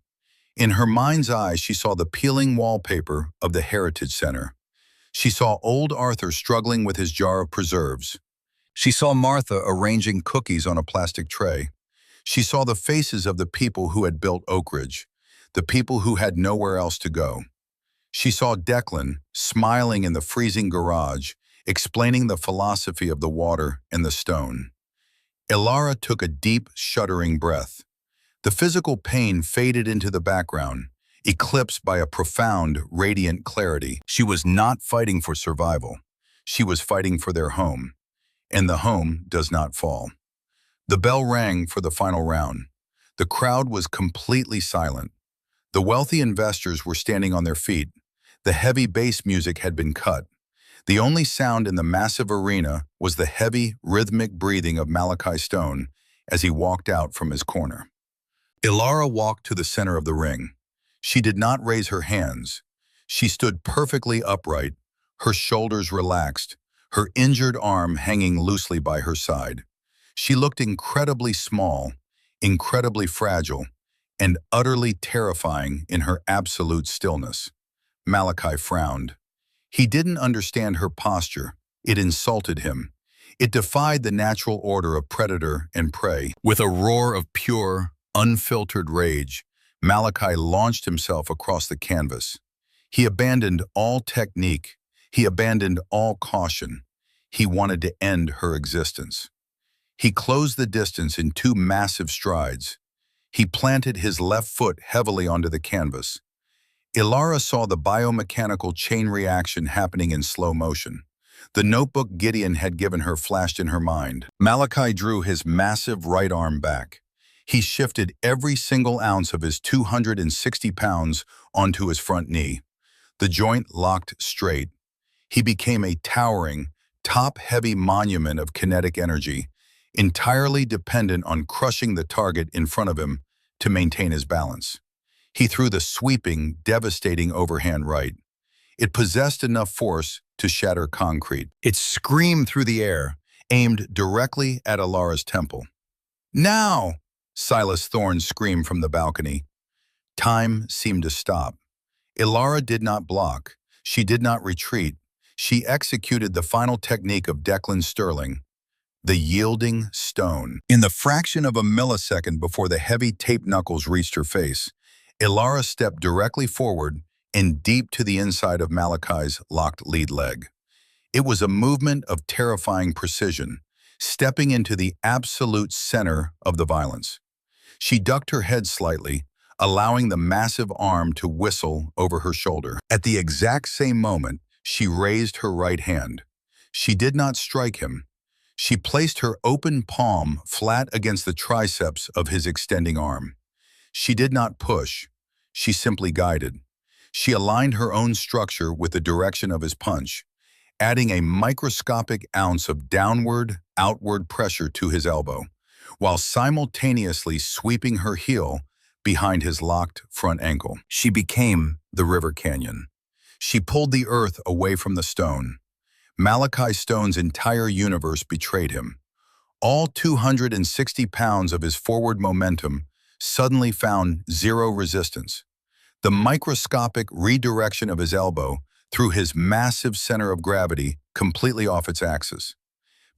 In her mind's eye, she saw the peeling wallpaper of the Heritage Center. She saw old Arthur struggling with his jar of preserves. She saw Martha arranging cookies on a plastic tray. She saw the faces of the people who had built Oak Ridge, the people who had nowhere else to go. She saw Declan smiling in the freezing garage, explaining the philosophy of the water and the stone. Alara took a deep, shuddering breath. The physical pain faded into the background, eclipsed by a profound, radiant clarity. She was not fighting for survival. She was fighting for their home. And the home does not fall. The bell rang for the final round. The crowd was completely silent. The wealthy investors were standing on their feet. The heavy bass music had been cut. The only sound in the massive arena was the heavy, rhythmic breathing of Malachi Stone as he walked out from his corner. Ilara walked to the center of the ring. She did not raise her hands. She stood perfectly upright, her shoulders relaxed, her injured arm hanging loosely by her side. She looked incredibly small, incredibly fragile, and utterly terrifying in her absolute stillness. Malachi frowned. He didn't understand her posture. It insulted him. It defied the natural order of predator and prey. With a roar of pure, unfiltered rage, Malachi launched himself across the canvas. He abandoned all technique. He abandoned all caution. He wanted to end her existence. He closed the distance in two massive strides. He planted his left foot heavily onto the canvas. Ilara saw the biomechanical chain reaction happening in slow motion. The notebook Gideon had given her flashed in her mind. Malachi drew his massive right arm back. He shifted every single ounce of his 260 pounds onto his front knee. The joint locked straight. He became a towering, top-heavy monument of kinetic energy, entirely dependent on crushing the target in front of him to maintain his balance. He threw the sweeping, devastating overhand right. It possessed enough force to shatter concrete. It screamed through the air, aimed directly at Ilara's temple. "Now!" Silas Thorne screamed from the balcony. Time seemed to stop. Ilara did not block. She did not retreat. She executed the final technique of Declan Sterling, the yielding stone. In the fraction of a millisecond before the heavy tape knuckles reached her face, Ilara stepped directly forward and deep to the inside of Malachi's locked lead leg. It was a movement of terrifying precision, stepping into the absolute center of the violence. She ducked her head slightly, allowing the massive arm to whistle over her shoulder. At the exact same moment, she raised her right hand. She did not strike him. She placed her open palm flat against the triceps of his extending arm. She did not push. She simply guided. She aligned her own structure with the direction of his punch, adding a microscopic ounce of downward, outward pressure to his elbow, while simultaneously sweeping her heel behind his locked front ankle. She became the river canyon. She pulled the earth away from the stone. Malachi Stone's entire universe betrayed him. All 260 pounds of his forward momentum suddenly found zero resistance. The microscopic redirection of his elbow threw his massive center of gravity completely off its axis.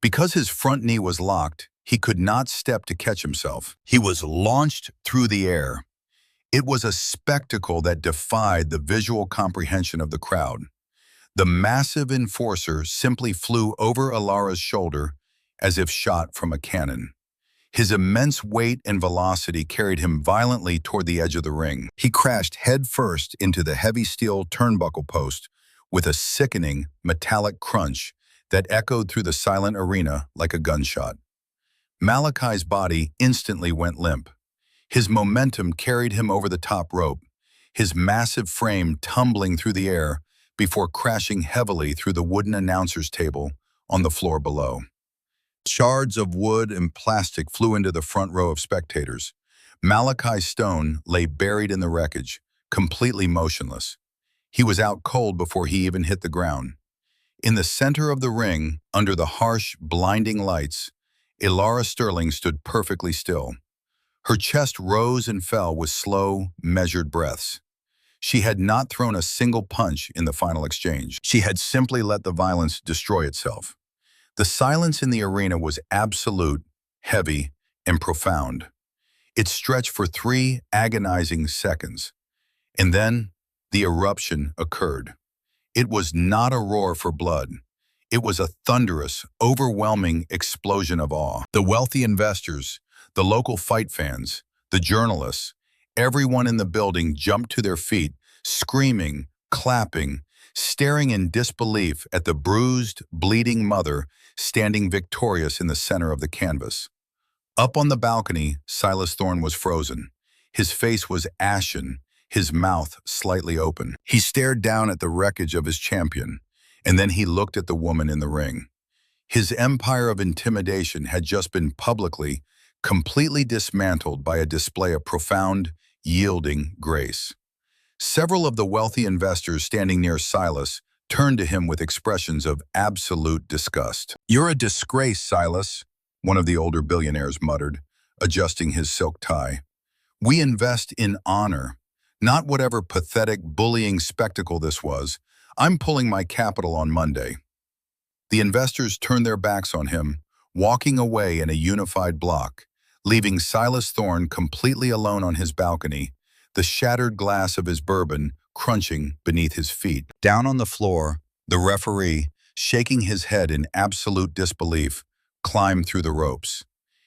Because his front knee was locked, he could not step to catch himself. He was launched through the air. It was a spectacle that defied the visual comprehension of the crowd. The massive enforcer simply flew over Ilara's shoulder as if shot from a cannon. His immense weight and velocity carried him violently toward the edge of the ring. He crashed headfirst into the heavy steel turnbuckle post with a sickening metallic crunch that echoed through the silent arena like a gunshot. Malachi's body instantly went limp. His momentum carried him over the top rope, his massive frame tumbling through the air before crashing heavily through the wooden announcer's table on the floor below. Shards of wood and plastic flew into the front row of spectators. Malachi Stone lay buried in the wreckage, completely motionless. He was out cold before he even hit the ground. In the center of the ring, under the harsh, blinding lights, Ilara Sterling stood perfectly still. Her chest rose and fell with slow, measured breaths. She had not thrown a single punch in the final exchange. She had simply let the violence destroy itself. The silence in the arena was absolute, heavy, and profound. It stretched for 3 agonizing seconds. And then the eruption occurred. It was not a roar for blood. It was a thunderous, overwhelming explosion of awe. The wealthy investors, the local fight fans, the journalists, everyone in the building jumped to their feet, screaming, clapping, staring in disbelief at the bruised, bleeding mother standing victorious in the center of the canvas. Up on the balcony, Silas Thorne was frozen. His face was ashen, his mouth slightly open. He stared down at the wreckage of his champion, and then he looked at the woman in the ring. His empire of intimidation had just been publicly, completely dismantled by a display of profound, yielding grace. Several of the wealthy investors standing near Silas turned to him with expressions of absolute disgust. "You're a disgrace, Silas," one of the older billionaires muttered, adjusting his silk tie. "We invest in honor, not whatever pathetic, bullying spectacle this was. I'm pulling my capital on Monday." The investors turned their backs on him, walking away in a unified block, leaving Silas Thorne completely alone on his balcony, the shattered glass of his bourbon crunching beneath his feet. Down on the floor, the referee, shaking his head in absolute disbelief, climbed through the ropes.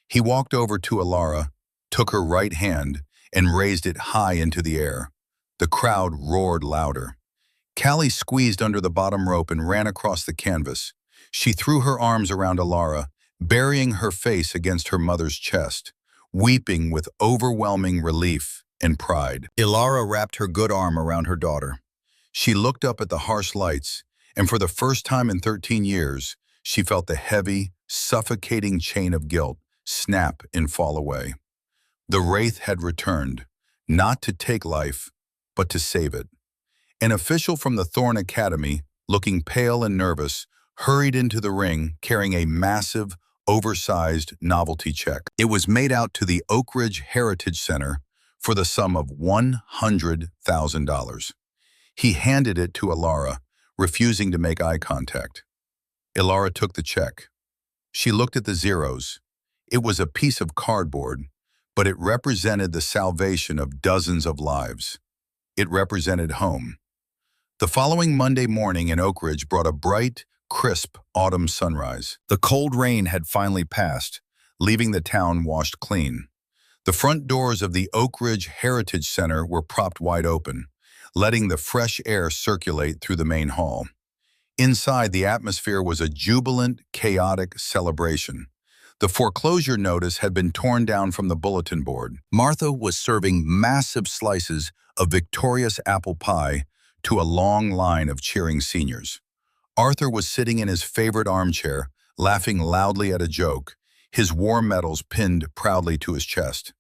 He walked over to Alara, took her right hand, and raised it high into the air. The crowd roared louder. Callie squeezed under the bottom rope and ran across the canvas. She threw her arms around Alara, burying her face against her mother's chest, weeping with overwhelming relief and pride. Ilara wrapped her good arm around her daughter. She looked up at the harsh lights, and for the first time in 13 years, she felt the heavy, suffocating chain of guilt snap and fall away. The Wraith had returned, not to take life, but to save it. An official from the Thorne Academy, looking pale and nervous, hurried into the ring carrying a massive, oversized novelty check. It was made out to the Oak Ridge Heritage Center for the sum of $100,000. He handed it to Alara, refusing to make eye contact. Ilara took the check. She looked at the zeros. It was a piece of cardboard, but it represented the salvation of dozens of lives. It represented home. The following Monday morning in Oak Ridge brought a bright, crisp autumn sunrise. The cold rain had finally passed, leaving the town washed clean. The front doors of the Oak Ridge Heritage Center were propped wide open, letting the fresh air circulate through the main hall. Inside, the atmosphere was a jubilant, chaotic celebration. The foreclosure notice had been torn down from the bulletin board. Martha was serving massive slices of victorious apple pie to a long line of cheering seniors. Arthur was sitting in his favorite armchair, laughing loudly at a joke, his war medals pinned proudly to his chest.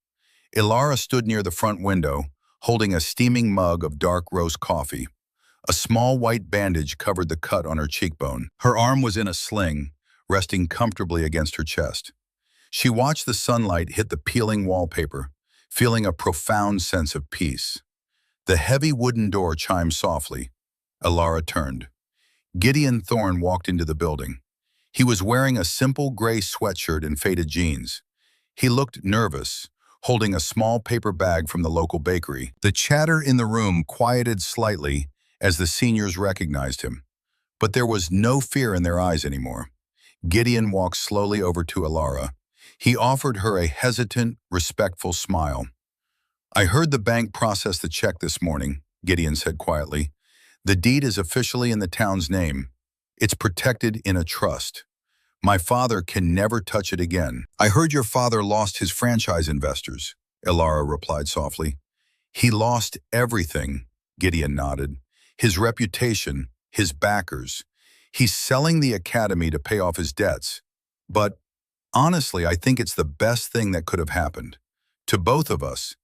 Ilara stood near the front window, holding a steaming mug of dark roast coffee. A small white bandage covered the cut on her cheekbone. Her arm was in a sling, resting comfortably against her chest. She watched the sunlight hit the peeling wallpaper, feeling a profound sense of peace. The heavy wooden door chimed softly. Ilara turned. Gideon Thorne walked into the building. He was wearing a simple gray sweatshirt and faded jeans. He looked nervous, holding a small paper bag from the local bakery. The chatter in the room quieted slightly as the seniors recognized him, but there was no fear in their eyes anymore. Gideon walked slowly over to Ilara. He offered her a hesitant, respectful smile. "I heard the bank process the check this morning," Gideon said quietly. "The deed is officially in the town's name. It's protected in a trust. My father can never touch it again." "I heard your father lost his franchise investors," Ilara replied softly. "He lost everything," Gideon nodded. "His reputation, his backers. He's selling the academy to pay off his debts. But honestly, I think it's the best thing that could have happened. To both of us."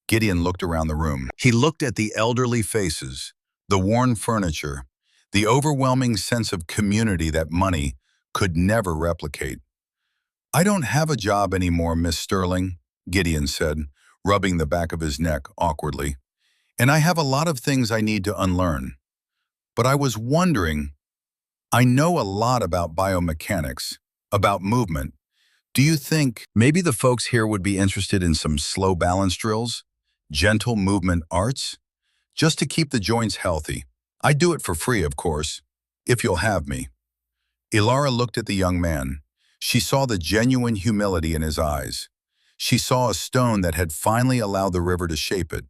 Gideon looked around the room. He looked at the elderly faces, the worn furniture, the overwhelming sense of community that money could never replicate. "I don't have a job anymore, Miss Sterling," Gideon said, rubbing the back of his neck awkwardly. "And I have a lot of things I need to unlearn. But I was wondering, I know a lot about biomechanics, about movement. Do you think maybe the folks here would be interested in some slow balance drills, gentle movement arts, just to keep the joints healthy? I do it for free, of course, if you'll have me." Ilara looked at the young man. She saw the genuine humility in his eyes. She saw a stone that had finally allowed the river to shape it.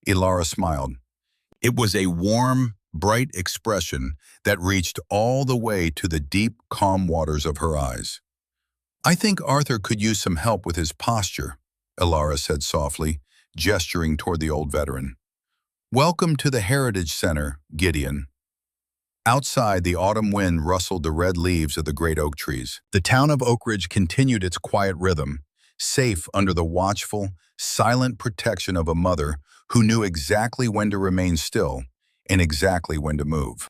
Ilara smiled. It was a warm, bright expression that reached all the way to the deep, calm waters of her eyes. I think Arthur could use some help with his posture, Elara said softly, gesturing toward the old veteran. Welcome to the Heritage Center, Gideon. Outside, the autumn wind rustled the red leaves of the great oak trees. The town of Oak Ridge continued its quiet rhythm, safe under the watchful, silent protection of a mother who knew exactly when to remain still and exactly when to move.